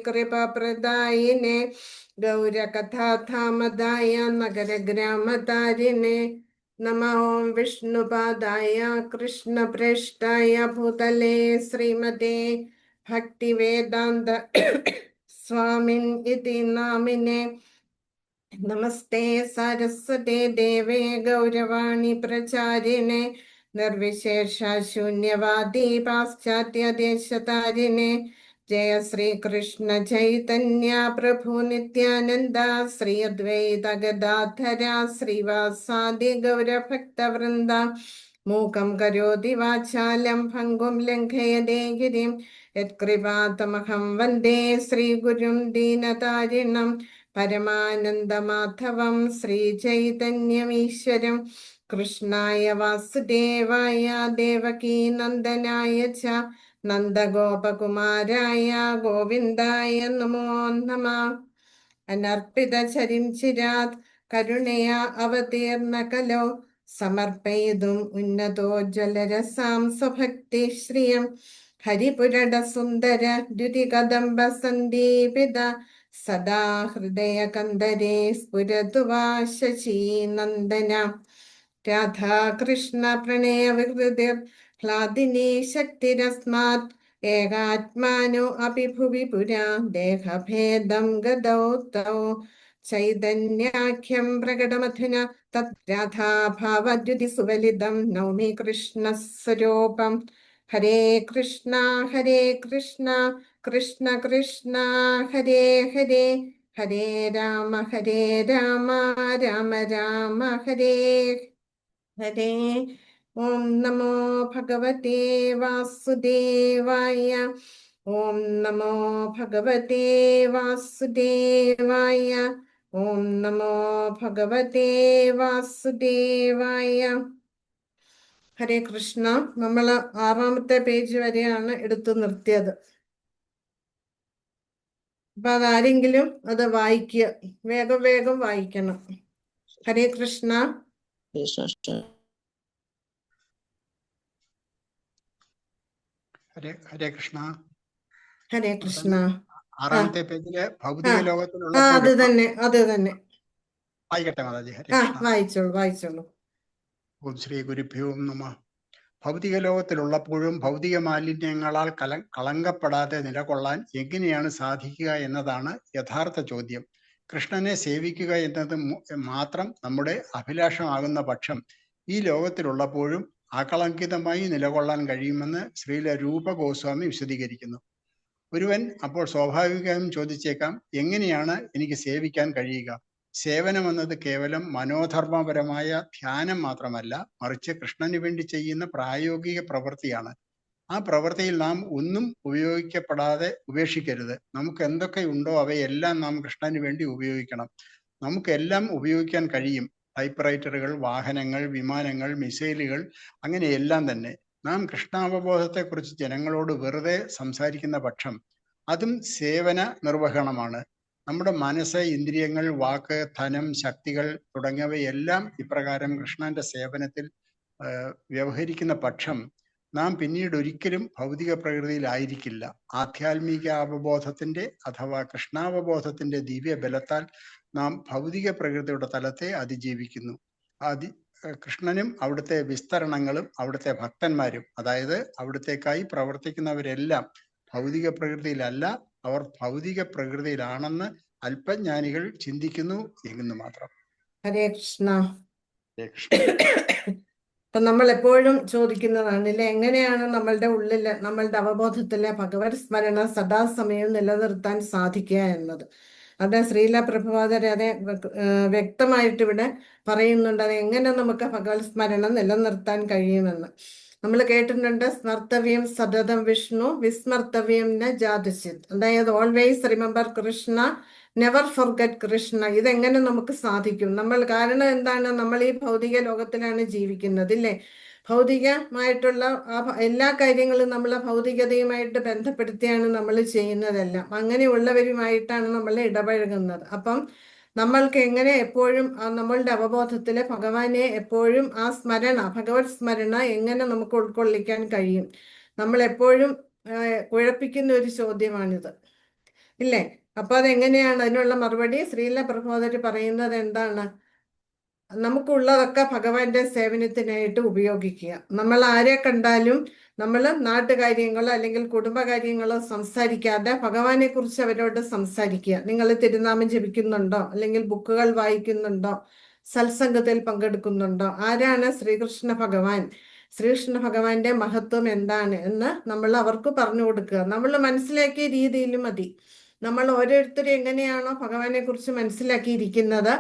കൃപപ്രദായിനെ ഗൗരകഥാധാമദായ നഗരഗ്രാമതാരിനെ നമോ വിഷ്ണുപാദായ കൃഷ്ണപ്രേഷ്ഠായ ഭൂതലേ ശ്രീമതേ ഭക്തിവേദാന്ത സ്വാമിൻ ഇതി നാമിനെ നമസ്തേ സരസ്വതേ ദേവേ ഗൗരവാണി പ്രചാരിണേ നിർവിശേഷ ശൂന്യവാദി പാശ്ചാത്യദേശതാരിണേ ജയ ശ്രീകൃഷ്ണ ചൈതന്യ പ്രഭു നിത്യാനന്ദ ശ്രീ അദ്വൈത ഗദാധര ശ്രീവാസാദി ഗൗരഭക്തവൃന്ദ മൂകം കരോതി വാചാലം ഭംഗും ലംഘയതേ ഗിരിം യത്കൃപാതമഹം വന്ദേ ശ്രീഗുരും ദീനതാരിണം പരമാനന്ദമാധവം ശ്രീചൈതന്യമീശ്വരം കൃഷ്ണായ വാസുദേവായ ദേവകീ നന്ദനായ ച നന്ദഗോപകുമാരായ ഗോവിന്ദായ നമോ നമഃ. അനർപ്പിത ചരിം ചിരാത് കരുണയാ അവതീർണ കലോ സമർപ്പയിതും ഉന്നതോജ്വലരസാം സ്വഭക്തി ശ്രിയം ഹരിപുരട സുന്ദര ദ്യുതികദംബ സന്ദീപിത സദാ ഹൃദയകന്ദരേ സ്ഫുരതു വാ ശശീനന്ദന രാധാകൃഷ്ണ പ്രണയ വിഹൃതിർ ഹ്ലാദിനി ശക്തിരസ്മാത് ഏകാത്മാനോ അപി ഭുവി പുരാ ദേഹഭേദം ഗതൗ തൗ ചൈതന്യാഖ്യം പ്രകടമധുന തത് രാധാഭാവദ്യുതി സുവലിതം നൗമി കൃഷ്ണസ്വരൂപം. ഹരേ കൃഷ്ണ കൃഷ്ണ കൃഷ്ണ ഹരേ ഹരേ ഹരേ രാമ രാമ രാമ ഹരേ ഹരേ. ഓം നമോ ഭഗവതേ വാസുദേവായ. ഓം നമോ ഭഗവതേ വാസുദേവായ. ഓം നമോ ഭഗവതേ വാസുദേവായ. ഹരേ കൃഷ്ണ. നമ്മൾ 6ാമത്തെ പേജ് വരെയാണ് എടുത്തു നിർത്തിയത്. അപ്പൊ അതാരെങ്കിലും അത് വായിക്കുക, വേഗം വേഗം വായിക്കണം. ഹരേ കൃഷ്ണ. ഹരേ കൃഷ്ണ. ഹരേ കൃഷ്ണ. 6ാമത്തെ പേജിലെ ഭൗതിക ലോകത്തിലുള്ള അത് തന്നെ വായിക്കട്ടെ മാതാജി. വായിച്ചോളൂ. ഓം ശ്രീ ഗുരുഭ്യോ നമഃ. ഭൗതിക ലോകത്തിലുള്ളപ്പോഴും ഭൗതിക മാലിന്യങ്ങളാൽ കളങ്കപ്പെടാതെ നിലകൊള്ളാൻ എങ്ങനെയാണ് സാധിക്കുക എന്നതാണ് യഥാർത്ഥ ചോദ്യം. കൃഷ്ണനെ സേവിക്കുക എന്നത് മാത്രം നമ്മുടെ അഭിലാഷമാകുന്ന പക്ഷം ഈ ലോകത്തിലുള്ളപ്പോഴും അകളങ്കിതമായി നിലകൊള്ളാൻ കഴിയുമെന്ന് ശ്രീല രൂപ ഗോസ്വാമി വിശദീകരിക്കുന്നു. ഒരുവൻ അപ്പോൾ സ്വാഭാവികമായും ചോദിച്ചേക്കാം, എങ്ങനെയാണ് എനിക്ക് സേവിക്കാൻ കഴിയുക? സേവനമെന്നത് കേവലം മനോധർമ്മപരമായ ധ്യാനം മാത്രമല്ല, മറിച്ച് കൃഷ്ണന് വേണ്ടി ചെയ്യുന്ന പ്രായോഗിക പ്രവൃത്തിയാണ്. ആ പ്രവൃത്തിയിൽ നാം ഒന്നും ഉപയോഗിക്കപ്പെടാതെ ഉപേക്ഷിക്കരുത്. നമുക്ക് എന്തൊക്കെയുണ്ടോ അവയെല്ലാം നാം കൃഷ്ണന് വേണ്ടി ഉപയോഗിക്കണം. നമുക്കെല്ലാം ഉപയോഗിക്കാൻ കഴിയും. ടൈപ്പ് റൈറ്ററുകൾ, വാഹനങ്ങൾ, വിമാനങ്ങൾ, മിസൈലുകൾ, അങ്ങനെയെല്ലാം തന്നെ. നാം കൃഷ്ണാവബോധത്തെക്കുറിച്ച് ജനങ്ങളോട് വെറുതെ സംസാരിക്കുന്ന പക്ഷം അതും സേവന നിർവഹണമാണ്. നമ്മുടെ മനസ്സ്, ഇന്ദ്രിയങ്ങൾ, വാക്ക്, ധനം, ശക്തികൾ തുടങ്ങിയവയെല്ലാം ഇപ്രകാരം കൃഷ്ണന്റെ സേവനത്തിൽ വ്യവഹരിക്കുന്ന പക്ഷം നാം പിന്നീട് ഒരിക്കലും ഭൗതിക പ്രകൃതിയിലായിരിക്കില്ല. ആധ്യാത്മിക അവബോധത്തിന്റെ അഥവാ കൃഷ്ണാവബോധത്തിന്റെ ദിവ്യ ബലത്താൽ നാം ഭൗതിക പ്രകൃതിയുടെ തലത്തെ അതിജീവിക്കുന്നു. കൃഷ്ണനും അവിടുത്തെ വിസ്തരണങ്ങളും അവിടുത്തെ ഭക്തന്മാരും, അതായത് അവിടുത്തേക്കായി പ്രവർത്തിക്കുന്നവരെല്ലാം ഭൗതിക പ്രകൃതിയിലല്ല, അവർ ഭൗതിക പ്രകൃതിയിലാണെന്ന് അല്പജ്ഞാനികൾ ചിന്തിക്കുന്നു എന്ന് മാത്രം. ഹരേ കൃഷ്ണ. ഇപ്പൊ നമ്മൾ എപ്പോഴും ചോദിക്കുന്നതാണ് അല്ലെ, എങ്ങനെയാണ് നമ്മളുടെ ഉള്ളില്, നമ്മളുടെ അവബോധത്തിലെ ഭഗവത് സ്മരണ സദാസമയം നിലനിർത്താൻ സാധിക്കുക എന്നത്. അത് ശ്രീല പ്രഭുപാദർ അതെ വ്യക്തമായിട്ട് ഇവിടെ പറയുന്നുണ്ട്. അത് എങ്ങനെ നമുക്ക് ഭഗവത് സ്മരണ നിലനിർത്താൻ കഴിയുമെന്ന്. നമ്മൾ കേട്ടിട്ടുണ്ട്, സ്മർത്തവ്യം സതതം വിഷ്ണു വിസ്മർത്തവ്യം ന ജാതശ്ചിത്. അതായത് always remember Krishna, never forget Krishna. ഇതെങ്ങനെ നമുക്ക് സാധിക്കും? കാരണം എന്താണ്? നമ്മൾ ഈ ഭൗതിക ലോകത്തിലാണ് ജീവിക്കുന്നത് ഇല്ലേ? ഭൗതികമായിട്ടുള്ള എല്ലാ കാര്യങ്ങളും നമ്മൾ ഭൗതികതയുമായിട്ട് ബന്ധപ്പെടുത്തിയാണ് നമ്മൾ ചെയ്യുന്നതെല്ലാം. അങ്ങനെയുള്ളവരുമായിട്ടാണ് നമ്മൾ ഇടപഴകുന്നത്. അപ്പം നമ്മൾക്ക് എങ്ങനെ എപ്പോഴും നമ്മളുടെ അവബോധത്തിലെ ഭഗവാനെ എപ്പോഴും ആ സ്മരണ, ഭഗവത് സ്മരണ എങ്ങനെ നമുക്ക് ഉൾക്കൊള്ളിക്കാൻ കഴിയും? നമ്മൾ എപ്പോഴും കുഴപ്പിക്കുന്ന ഒരു ചോദ്യമാണിത്. ഇല്ലേ? അപ്പൊ അതെങ്ങനെയാണ്? അതിനുള്ള മറുപടി ശ്രീല പ്രഭോദര് പറയുന്നത് എന്താണ്? നമുക്കുള്ളതൊക്കെ ഭഗവാന്റെ സേവനത്തിനായിട്ട് ഉപയോഗിക്കുക. നമ്മൾ ആരെ കണ്ടാലും നമ്മൾ നാട്ടുകാര്യങ്ങളോ അല്ലെങ്കിൽ കുടുംബകാര്യങ്ങളോ സംസാരിക്കാതെ ഭഗവാനെ കുറിച്ച് അവരോട് സംസാരിക്കുക. നിങ്ങൾ തിരുനാമം ജപിക്കുന്നുണ്ടോ? അല്ലെങ്കിൽ ബുക്കുകൾ വായിക്കുന്നുണ്ടോ? സത്സംഗത്തിൽ പങ്കെടുക്കുന്നുണ്ടോ? ആരാണ് ശ്രീകൃഷ്ണ ഭഗവാൻ? ശ്രീകൃഷ്ണ ഭഗവാന്റെ മഹത്വം എന്താണ് എന്ന് നമ്മൾ അവർക്ക് പറഞ്ഞു കൊടുക്കുക. നമ്മൾ മനസ്സിലാക്കിയ രീതിയിൽ മതി. നമ്മൾ ഓരോരുത്തരും എങ്ങനെയാണോ ഭഗവാനെ കുറിച്ച് മനസ്സിലാക്കിയിരിക്കുന്നത്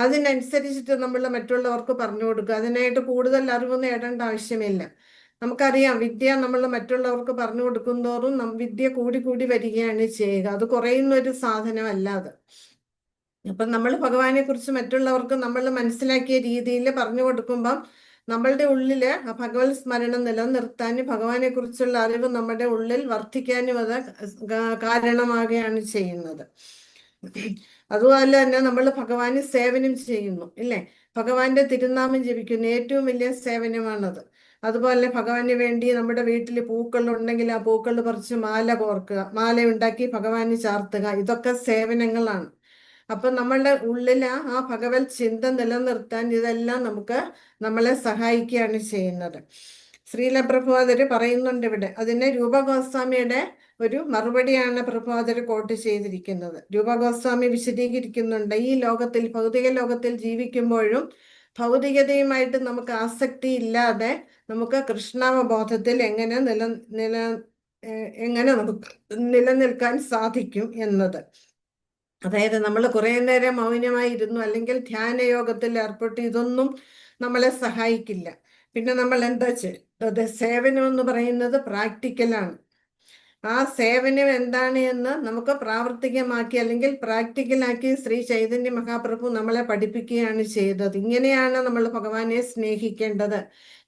അതിനനുസരിച്ചിട്ട് നമ്മൾ മറ്റുള്ളവർക്ക് പറഞ്ഞു കൊടുക്കുക. അതിനായിട്ട് കൂടുതൽ അറിവ് നേടേണ്ട ആവശ്യമില്ല. നമുക്കറിയാം, വിദ്യ നമ്മൾ മറ്റുള്ളവർക്ക് പറഞ്ഞു കൊടുക്കുന്തോറും വിദ്യ കൂടി കൂടി വരികയാണ് ചെയ്യുക. അത് കുറയുന്ന ഒരു സാധനമല്ല അത്. അപ്പം നമ്മൾ ഭഗവാനെ കുറിച്ച് മറ്റുള്ളവർക്ക് നമ്മൾ മനസ്സിലാക്കിയ രീതിയിൽ പറഞ്ഞു കൊടുക്കുമ്പം നമ്മളുടെ ഉള്ളിൽ ആ ഭഗവത് സ്മരണം നിലനിർത്താനും ഭഗവാനെ കുറിച്ചുള്ള അറിവ് നമ്മുടെ ഉള്ളിൽ വർദ്ധിക്കാനും അത് കാരണമാകുകയാണ് ചെയ്യുന്നത്. അതുപോലെ തന്നെ നമ്മൾ ഭഗവാന് സേവനം ചെയ്യുന്നു, ഇല്ലേ? ഭഗവാന്റെ തിരുനാമം ജപിക്കുന്നു, ഏറ്റവും വലിയ സേവനമാണത്. അതുപോലെ ഭഗവാന് വേണ്ടി നമ്മുടെ വീട്ടിൽ പൂക്കൾ ഉണ്ടെങ്കിൽ ആ പൂക്കൾ പറിച്ച് മാല കോർക്കുക, മാല ഉണ്ടാക്കി ഭഗവാന് ചാർത്തുക, ഇതൊക്കെ സേവനങ്ങളാണ്. അപ്പൊ നമ്മളുടെ ഉള്ളിൽ ആ ഭഗവത് ചിന്ത നിലനിർത്താൻ ഇതെല്ലാം നമ്മളെ സഹായിക്കുകയാണ് ചെയ്യുന്നത്. ശ്രീല പ്രഭുപാദര് പറയുന്നുണ്ട് ഇവിടെ. അതിന് രൂപ ഗോസ്വാമിയുടെ ഒരു മറുപടിയാണ് പ്രഭുപാദര് കോട്ട് ചെയ്തിരിക്കുന്നത്. രൂപ ഗോസ്വാമി വിശദീകരിക്കുന്നുണ്ട്, ഈ ലോകത്തിൽ, ഭൗതിക ലോകത്തിൽ ജീവിക്കുമ്പോഴും ഭൗതികതയുമായിട്ട് നമുക്ക് ആസക്തി ഇല്ലാതെ നമുക്ക് കൃഷ്ണാവബോധത്തിൽ എങ്ങനെ നമുക്ക് നിലനിൽക്കാൻ സാധിക്കും എന്നത്. അതായത് നമ്മൾ കുറെ നേരം മൗനമായിരുന്നു അല്ലെങ്കിൽ ധ്യാന യോഗത്തിൽ ഏർപ്പെട്ട് ഇതൊന്നും നമ്മളെ സഹായിക്കില്ല. പിന്നെ നമ്മൾ എന്താ ചെയ്തത്? സേവനം എന്ന് പറയുന്നത് പ്രാക്ടിക്കലാണ്. ആ സേവനം എന്താണ് എന്ന് നമുക്ക് പ്രാവർത്തികമാക്കി അല്ലെങ്കിൽ പ്രാക്ടിക്കലാക്കി ശ്രീ ചൈതന്യ മഹാപ്രഭു നമ്മളെ പഠിപ്പിക്കുകയാണ് ചെയ്തത്. ഇങ്ങനെയാണ് നമ്മൾ ഭഗവാനെ സ്നേഹിക്കേണ്ടത്,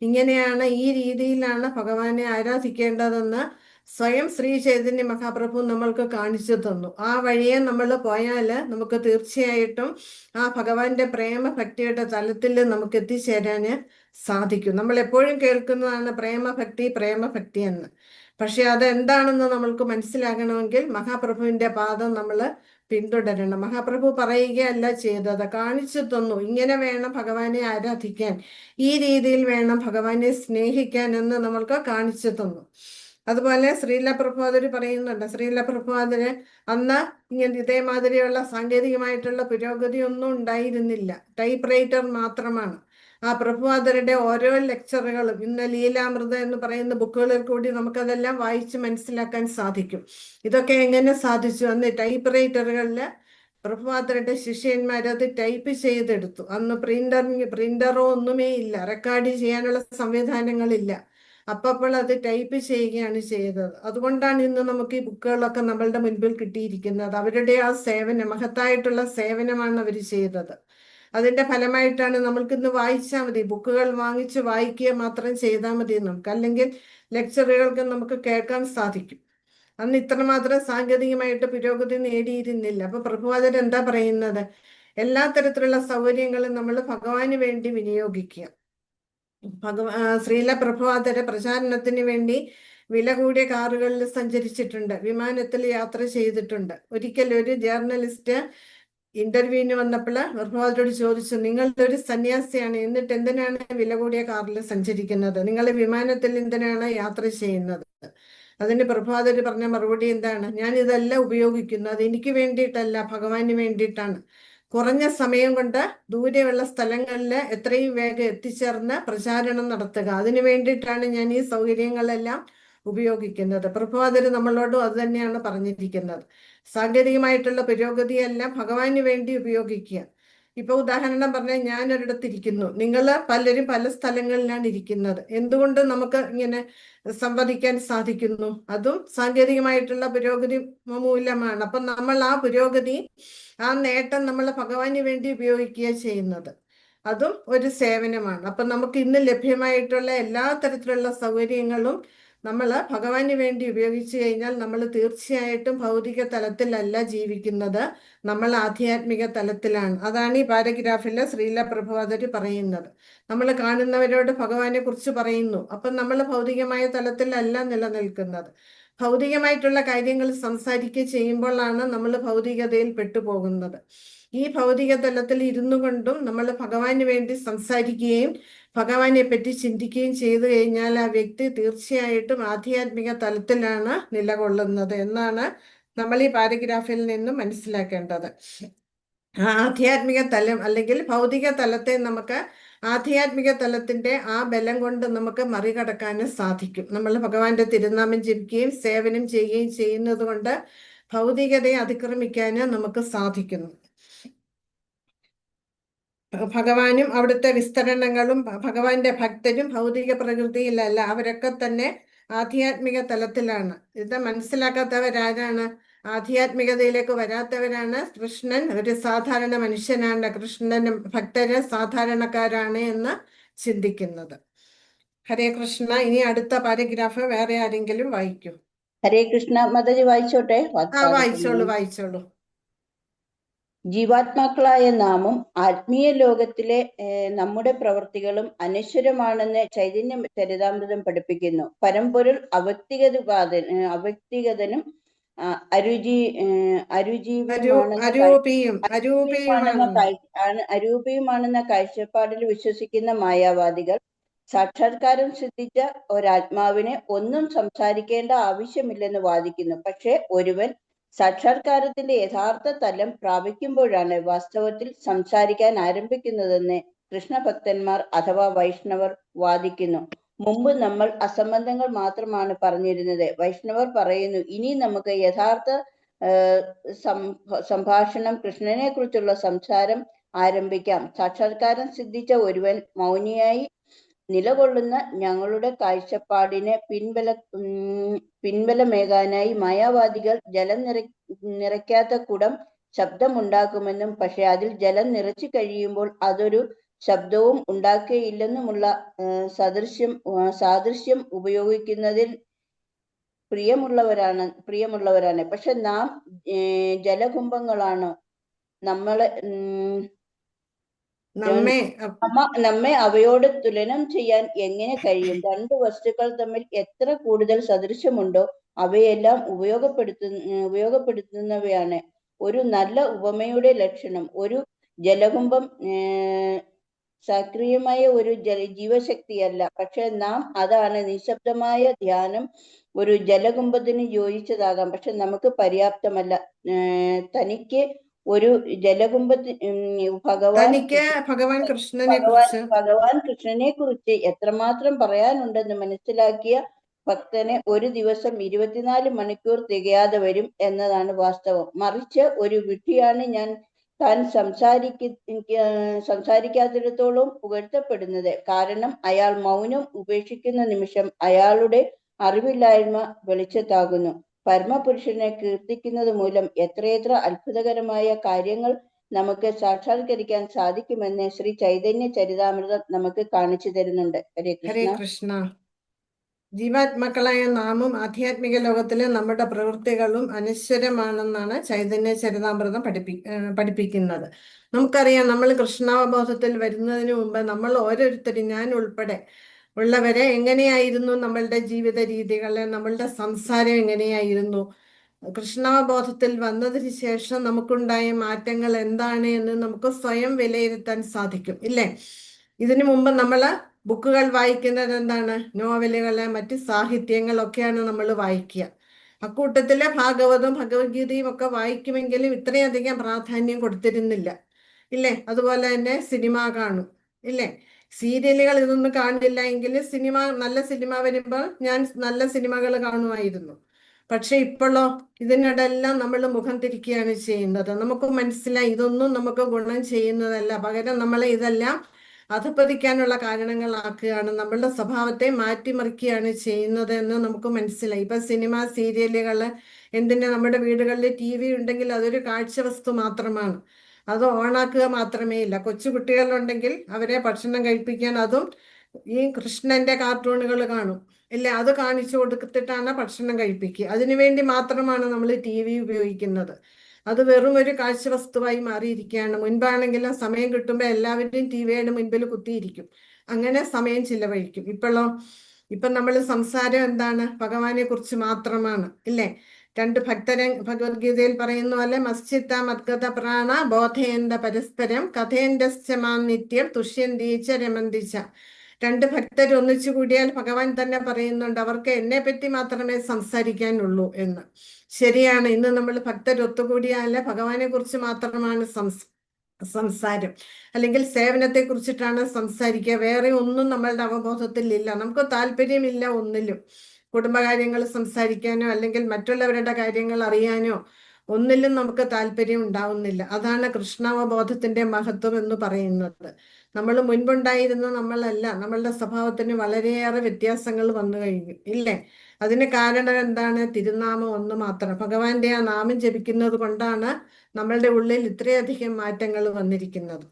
ഇങ്ങനെയാണ്, ഈ രീതിയിലാണ് ഭഗവാനെ ആരാധിക്കേണ്ടതെന്ന് സ്വയം ശ്രീ ചൈതന്യ മഹാപ്രഭു നമ്മൾക്ക് കാണിച്ചു തന്നു. ആ വഴിയെ നമ്മൾ പോയാൽ നമുക്ക് തീർച്ചയായിട്ടും ആ ഭഗവാന്റെ പ്രേമഭക്തിയുടെ തലത്തിൽ നമുക്ക് എത്തിച്ചേരാൻ സാധിക്കും. നമ്മൾ എപ്പോഴും കേൾക്കുന്നതാണ് പ്രേമഭക്തി പ്രേമഭക്തി എന്ന്. പക്ഷെ അതെന്താണെന്ന് നമ്മൾക്ക് മനസ്സിലാകണമെങ്കിൽ മഹാപ്രഭുവിന്റെ പാദം നമ്മൾ പിന്തുടരണം. മഹാപ്രഭു പറയുകയല്ല ചെയ്തത്, കാണിച്ചു തന്നു. ഇങ്ങനെ വേണം ഭഗവാനെ ആരാധിക്കാൻ, ഈ രീതിയിൽ വേണം ഭഗവാനെ സ്നേഹിക്കാൻ എന്ന് നമ്മൾക്ക് കാണിച്ചു തന്നു. അതുപോലെ ശ്രീല പ്രഭുപാദര് പറയുന്നുണ്ട്, ശ്രീല പ്രഭുപാദര് അന്ന് ഇങ്ങനെ ഇതേമാതിരിയുള്ള സാങ്കേതികമായിട്ടുള്ള പുരോഗതി ഒന്നും ഉണ്ടായിരുന്നില്ല, ടൈപ്പ് റൈറ്റർ മാത്രമാണ്. ആ പ്രഭുപാദരുടെ ഓരോ ലെക്ചറുകളും ഇന്ന് ലീലാമൃത എന്ന് പറയുന്ന ബുക്കുകളിൽ കൂടി നമുക്കതെല്ലാം വായിച്ച് മനസ്സിലാക്കാൻ സാധിക്കും. ഇതൊക്കെ എങ്ങനെ സാധിച്ചു? അന്ന് ടൈപ്പ് റൈറ്ററുകളിൽ പ്രഭുപാദരുടെ ശിഷ്യന്മാരത് ടൈപ്പ് ചെയ്തെടുത്തു. അന്ന് പ്രിന്ററോ ഒന്നുമേ ഇല്ല, റെക്കോർഡ് ചെയ്യാനുള്ള സംവിധാനങ്ങളില്ല. അപ്പോൾ അത് ടൈപ്പ് ചെയ്യുകയാണ് ചെയ്തത്. അതുകൊണ്ടാണ് ഇന്ന് നമുക്ക് ഈ ബുക്കുകളൊക്കെ നമ്മളുടെ മുൻപിൽ കിട്ടിയിരിക്കുന്നത്. അവരുടെ ആ സേവനം, മഹത്തായിട്ടുള്ള സേവനമാണ് അവർ ചെയ്തത്. അതിന്റെ ഫലമായിട്ടാണ് നമ്മൾക്ക് ഇന്ന് വായിച്ചാൽ മതി, ബുക്കുകൾ വാങ്ങിച്ച് വായിക്കുക മാത്രം ചെയ്താൽ മതി നമുക്ക്, അല്ലെങ്കിൽ ലെക്ചറുകൾക്ക് നമുക്ക് കേൾക്കാൻ സാധിക്കും. അന്ന് ഇത്രമാത്രം സാങ്കേതികമായിട്ട് പുരോഗതി നേടിയിരുന്നില്ല. അപ്പൊ പ്രഭുപാദർ എന്താ പറയുന്നത്? എല്ലാ തരത്തിലുള്ള സൗകര്യങ്ങളും നമ്മൾ ഭഗവാന് വേണ്ടി വിനിയോഗിക്കുക. ശ്രീല പ്രഭുപാദര് പ്രചാരണത്തിന് വേണ്ടി വില കൂടിയ കാറുകളിൽ സഞ്ചരിച്ചിട്ടുണ്ട്, വിമാനത്തിൽ യാത്ര ചെയ്തിട്ടുണ്ട്. ഒരിക്കൽ ഒരു ജേർണലിസ്റ്റ് ഇന്റർവ്യൂവിന് വന്നപ്പോൾ പ്രഭുപാദരോട് ചോദിച്ചു, നിങ്ങളുടെ ഒരു സന്യാസിയാണ്, എന്നിട്ട് എന്തിനാണ് വില കൂടിയ കാറിൽ സഞ്ചരിക്കുന്നത്? നിങ്ങൾ വിമാനത്തിൽ എന്തിനാണ് യാത്ര ചെയ്യുന്നത്? അതിന് പ്രഭുപാദര് പറഞ്ഞ മറുപടി എന്താണ്? ഞാൻ ഇതെല്ലാം ഉപയോഗിക്കുന്നത് എനിക്ക് വേണ്ടിയിട്ടല്ല, ഭഗവാന് വേണ്ടിയിട്ടാണ്. കുറഞ്ഞ സമയം കൊണ്ട് ദൂരെയുള്ള സ്ഥലങ്ങളിൽ എത്രയും വേഗം എത്തിച്ചേർന്ന് പ്രചാരണം നടത്തുക, അതിനു വേണ്ടിയിട്ടാണ് ഞാൻ ഈ സൗകര്യങ്ങളെല്ലാം ഉപയോഗിക്കുന്നത്. പ്രഭുപാദര് നമ്മളോടും അത് തന്നെയാണ് പറഞ്ഞിരിക്കുന്നത്. സാങ്കേതികമായിട്ടുള്ള പുരോഗതിയെല്ലാം ഭഗവാന് വേണ്ടി ഉപയോഗിക്കുക. ഇപ്പൊ ഉദാഹരണം പറഞ്ഞാൽ, ഞാൻ ഒരിടത്തിരിക്കുന്നു, നിങ്ങൾ പലരും പല സ്ഥലങ്ങളിലാണ് ഇരിക്കുന്നത്. എന്തുകൊണ്ട് നമുക്ക് ഇങ്ങനെ സംവദിക്കാൻ സാധിക്കുന്നു? അതും സാങ്കേതികമായിട്ടുള്ള പുരോഗതി മൂലമാണ്. അപ്പൊ നമ്മൾ ആ പുരോഗതി, ആ നേട്ടം നമ്മൾ ഭഗവാന് വേണ്ടി ഉപയോഗിക്കുക ചെയ്യുന്നത്, അതും ഒരു സേവനമാണ്. അപ്പൊ നമുക്ക് ഇന്ന് ലഭ്യമായിട്ടുള്ള എല്ലാ തരത്തിലുള്ള സൗകര്യങ്ങളും നമ്മൾ ഭഗവാന് വേണ്ടി ഉപയോഗിച്ചു കഴിഞ്ഞാൽ നമ്മൾ തീർച്ചയായിട്ടും ഭൗതിക തലത്തിലല്ല ജീവിക്കുന്നത്, നമ്മൾ ആധ്യാത്മിക തലത്തിലാണ്. അതാണ് ഈ പാരഗ്രാഫിൽ ശ്രീല പ്രഭുപാദര് പറയുന്നത്. നമ്മൾ കാണുന്നവരോട് ഭഗവാനെ കുറിച്ച് പറയുന്നു, അപ്പം നമ്മൾ ഭൗതികമായ തലത്തിലല്ല നിലനിൽക്കുന്നത്, ഭൗതികമായിട്ടുള്ള കാര്യങ്ങൾ സംസാരിക്കുക ചെയ്യുമ്പോഴാണ് നമ്മൾ ഭൗതികതയിൽ പെട്ടുപോകുന്നത്. ഈ ഭൗതിക തലത്തിൽ ഇരുന്നു കൊണ്ടും നമ്മൾ ഭഗവാന് വേണ്ടി സംസാരിക്കുകയും ഭഗവാനെ പറ്റി ചിന്തിക്കുകയും ചെയ്തു കഴിഞ്ഞാൽ ആ വ്യക്തി തീർച്ചയായിട്ടും ആധ്യാത്മിക തലത്തിലാണ് നിലകൊള്ളുന്നത് എന്നാണ് നമ്മൾ ഈ പാരഗ്രാഫിൽ നിന്നും മനസ്സിലാക്കേണ്ടത്. ആധ്യാത്മിക തലം അല്ലെങ്കിൽ ഭൗതിക തലത്തെ നമുക്ക് ആധ്യാത്മിക തലത്തിന്റെ ആ ബലം കൊണ്ട് നമുക്ക് മറികടക്കാനും സാധിക്കും. നമ്മൾ ഭഗവാന്റെ തിരുനാമം ജപിക്കുകയും സേവനം ചെയ്യുകയും ചെയ്യുന്നത് കൊണ്ട് ഭൗതികതയെ അതിക്രമിക്കാനും നമുക്ക് സാധിക്കുന്നു. ഭഗവാനും അവിടുത്തെ വിസ്തരണങ്ങളും ഭഗവാന്റെ ഭക്തരും ഭൗതിക പ്രകൃതിയിലല്ല, അവരൊക്കെ തന്നെ ആധ്യാത്മിക തലത്തിലാണ്. ഇത് മനസ്സിലാക്കാത്തവരാരാണ്? ആധ്യാത്മികതയിലേക്ക് വരാത്തവരാണ്. കൃഷ്ണൻ ഒരു സാധാരണ മനുഷ്യനാണ്, കൃഷ്ണനും ഭക്തര് സാധാരണക്കാരാണ് എന്ന് ചിന്തിക്കുന്നത്. ഹരേ കൃഷ്ണ. ഇനി അടുത്ത പാരഗ്രാഫ് വേറെ ആരെങ്കിലും വായിക്കൂ? ഹരേ കൃഷ്ണ. മതജി വായിച്ചോട്ടെ? വായിച്ചോളൂ. ജീവാത്മാക്കളായ നാമും ആത്മീയ ലോകത്തിലെ നമ്മുടെ പ്രവൃത്തികളും അനശ്വരമാണെന്ന് ചൈതന്യ ചരിതാമൃതം പഠിപ്പിക്കുന്നു. പരമ്പൊരുൾ അവ്യക്തിഗതനും അരൂപിയുമാണെന്ന കാഴ്ചപ്പാടിൽ വിശ്വസിക്കുന്ന മായാവാദികൾ സാക്ഷാത്കാരം സിദ്ധിച്ച ഒരാത്മാവിനെ ഒന്നും സംസാരിക്കേണ്ട ആവശ്യമില്ലെന്ന് വാദിക്കുന്നു. പക്ഷെ ഒരുവൻ സാക്ഷാത്കാരത്തിന്റെ യഥാർത്ഥ തലം പ്രാപിക്കുമ്പോഴാണ് വാസ്തവത്തിൽ സംസാരിക്കാൻ ആരംഭിക്കുന്നതെന്ന് കൃഷ്ണഭക്തന്മാർ അഥവാ വൈഷ്ണവർ വാദിക്കുന്നു. മുമ്പ് നമ്മൾ അസംബന്ധങ്ങൾ മാത്രമാണ് പറഞ്ഞിരുന്നത്. വൈഷ്ണവർ പറയുന്നു, ഇനി നമുക്ക് യഥാർത്ഥ സംഭാഷണം, കൃഷ്ണനെ കുറിച്ചുള്ള സംസാരം ആരംഭിക്കാം. സാക്ഷാത്കാരം സിദ്ധിച്ച ഒരുവൻ മൗനിയായി നിലകൊള്ളുന്ന ഞങ്ങളുടെ കാഴ്ചപ്പാടിന് പിൻബലമേകാനായി മായാവാദികൾ ജലം നിറയ്ക്കാത്ത കുടം ശബ്ദമുണ്ടാക്കുമെന്നും പക്ഷെ അതിൽ ജലം നിറച്ചു കഴിയുമ്പോൾ അതൊരു ശബ്ദവും ഉണ്ടാക്കുകയില്ലെന്നുമുള്ള സാദൃശ്യം ഉപയോഗിക്കുന്നതിൽ പ്രിയമുള്ളവരാണ്. പക്ഷെ നാം ജലകുംഭങ്ങളാണ്. നമ്മെ അവയോട് തുലനം ചെയ്യാൻ എങ്ങനെ കഴിയും? രണ്ടു വസ്തുക്കൾ തമ്മിൽ എത്ര കൂടുതൽ സദൃശ്യമുണ്ടോ അവയെല്ലാം ഉപയോഗപ്പെടുത്തുന്നവയാണ്. ഒരു നല്ല ഉപമയുടെ ലക്ഷണം ഒരു ജലകുംഭം സക്രിയമായ ഒരു ജീവശക്തിയല്ല, പക്ഷെ നാം അതാണ്. നിശബ്ദമായ ധ്യാനം ഒരു ജലകുംഭത്തിന് യോജിച്ചതാകാം, പക്ഷെ നമുക്ക് പര്യാപ്തമല്ല. തനിക്ക് ഒരു ഭഗവാൻ കൃഷ്ണനെ കുറിച്ച് എത്രമാത്രം പറയാനുണ്ടെന്ന് മനസ്സിലാക്കിയ ഭക്തന് ഒരു ദിവസം 24 മണിക്കൂർ തികയാതെ വരും എന്നതാണ് വാസ്തവം. മറിച്ച് ഒരു വിഡ്ഢിയാണ് താൻ സംസാരിക്കാത്തിടത്തോളം പുകഴ്ത്തപ്പെടുന്നത്. കാരണം അയാൾ മൗനം ഉപേക്ഷിക്കുന്ന നിമിഷം അയാളുടെ അറിവില്ലായ്മ വെളിച്ചത്താകുന്നു. പരമപുരുഷനെ കീർത്തിക്കുന്നത് മൂലം എത്രയെത്ര അത്ഭുതകരമായ കാര്യങ്ങൾ നമുക്ക് സാക്ഷാത്കരിക്കാൻ സാധിക്കുമെന്ന് ശ്രീ ചൈതന്യ ചരിതാമൃതം നമുക്ക് കാണിച്ചു തരുന്നുണ്ട്. ഹരേ കൃഷ്ണ. ജീവാത്മാക്കളായ നാമും ആധ്യാത്മിക ലോകത്തിലെ നമ്മുടെ പ്രവൃത്തികളും അനശ്വരമാണെന്നാണ് ചൈതന്യ ചരിതാമൃതം പഠിപ്പിക്കുന്നത്. നമുക്കറിയാം, നമ്മൾ കൃഷ്ണാവബോധത്തിൽ വരുന്നതിന് മുമ്പ് നമ്മൾ ഓരോരുത്തരും, ഞാൻ ഉൾപ്പെടെ ഉള്ളവരെ, എങ്ങനെയായിരുന്നു നമ്മളുടെ ജീവിത രീതികള്, നമ്മളുടെ സംസാരം എങ്ങനെയായിരുന്നു? കൃഷ്ണാവബോധത്തിൽ വന്നതിന് ശേഷം നമുക്കുണ്ടായ മാറ്റങ്ങൾ എന്താണ് എന്ന് നമുക്ക് സ്വയം വിലയിരുത്താൻ സാധിക്കും, ഇല്ലേ? ഇതിനു മുമ്പ് നമ്മള് ബുക്കുകൾ വായിക്കുന്നത് എന്താണ്? നോവലുകള്, മറ്റ് സാഹിത്യങ്ങളൊക്കെയാണ് നമ്മൾ വായിക്കുക. അക്കൂട്ടത്തിലെ ഭാഗവതവും ഭഗവത്ഗീതയും ഒക്കെ വായിക്കുമെങ്കിലും ഇത്രയധികം പ്രാധാന്യം കൊടുത്തിരുന്നില്ല, ഇല്ലേ? അതുപോലെ തന്നെ സിനിമ കാണും, ഇല്ലേ? സീരിയലുകൾ ഇതൊന്നും കാണില്ല എങ്കിൽ നല്ല സിനിമ വരുമ്പോൾ ഞാൻ നല്ല സിനിമകൾ കാണുമായിരുന്നു. പക്ഷെ ഇപ്പോഴോ ഇതിനിടെല്ലാം നമ്മൾ മുഖം തിരിക്കുകയാണ് ചെയ്യുന്നത്. നമുക്ക് മനസ്സിലായി ഇതൊന്നും നമുക്ക് ഗുണം ചെയ്യുന്നതല്ല, പകരം നമ്മളെ ഇതെല്ലാം അധപ്പതിക്കാനുള്ള കാരണങ്ങളാക്കുകയാണ്, നമ്മളുടെ സ്വഭാവത്തെ മാറ്റിമറിക്കുകയാണ് ചെയ്യുന്നത് എന്ന് നമുക്ക് മനസ്സിലായി. ഇപ്പൊ സിനിമ, സീരിയലുകള്, എന്തിനാ നമ്മുടെ വീടുകളിൽ TV ഉണ്ടെങ്കിൽ അതൊരു കാഴ്ച വസ്തു മാത്രമാണ്, അത് ഓണാക്കുക മാത്രമേ ഇല്ല. കൊച്ചു കുട്ടികളുണ്ടെങ്കിൽ അവരെ ഭക്ഷണം കഴിപ്പിക്കാൻ അതും ഈ കൃഷ്ണന്റെ കാർട്ടൂണുകൾ കാണും, ഇല്ല? അത് കാണിച്ചു കൊടുത്തിട്ടാണ് ഭക്ഷണം കഴിപ്പിക്കുക. അതിനുവേണ്ടി മാത്രമാണ് നമ്മൾ TV ഉപയോഗിക്കുന്നത്. അത് വെറും ഒരു കാഴ്ച വസ്തുവായി മാറിയിരിക്കുകയാണ്. മുൻപാണെങ്കിലും സമയം കിട്ടുമ്പോൾ എല്ലാവരും TVയുടെ മുൻപിൽ കുത്തിയിരിക്കും, അങ്ങനെ സമയം ചിലവഴിക്കും. ഇപ്പോഴോ ഇപ്പൊ നമ്മൾ സംസാരം എന്താണ്? ഭഗവാനെ കുറിച്ച് മാത്രമാണ്, ഇല്ലേ? രണ്ട് ഭക്തരെ ഭഗവത്ഗീതയിൽ പറയുന്ന പോലെ മസ്ചിത്ത മദ്ഗത പ്രാണ ബോധയന്ത പരസ്പരം കഥയന്തശ്ച മാം നിത്യം തുഷ്യന്തീച്ച രമന്തിച്ച. രണ്ട് ഭക്തർ ഒന്നിച്ചു കൂടിയാൽ ഭഗവാൻ തന്നെ പറയുന്നുണ്ട് അവർക്ക് എന്നെ പറ്റി മാത്രമേ സംസാരിക്കാനുള്ളൂ എന്ന്. ശരിയാണ്, ഇന്ന് നമ്മൾ ഭക്തർ ഒത്തുകൂടിയാൽ ഭഗവാനെ കുറിച്ച് മാത്രമാണ് സംസാരം, അല്ലെങ്കിൽ സേവനത്തെ കുറിച്ചിട്ടാണ് സംസാരിക്കുക. വേറെ ഒന്നും നമ്മളുടെ അവബോധത്തിൽ ഇല്ല. നമുക്ക് താല്പര്യമില്ല ഒന്നിലും. കുടുംബകാര്യങ്ങൾ സംസാരിക്കാനോ അല്ലെങ്കിൽ മറ്റുള്ളവരുടെ കാര്യങ്ങൾ അറിയാനോ ഒന്നിലും നമുക്ക് താല്പര്യം ഉണ്ടാവുന്നില്ല. അതാണ് കൃഷ്ണാവബോധത്തിന്റെ മഹത്വം എന്ന് പറയുന്നത്. നമ്മൾ മുൻപുണ്ടായിരുന്ന നമ്മളല്ല, നമ്മളുടെ സ്വഭാവത്തിന് വളരെയേറെ വ്യത്യാസങ്ങൾ വന്നു കഴിഞ്ഞു, ഇല്ലേ? അതിന് കാരണം എന്താണ്? തിരുനാമം ഒന്ന് മാത്രം. ഭഗവാന്റെ ആ നാമം ജപിക്കുന്നത് കൊണ്ടാണ് നമ്മളുടെ ഉള്ളിൽ ഇത്രയധികം മാറ്റങ്ങൾ വന്നിരിക്കുന്നത്.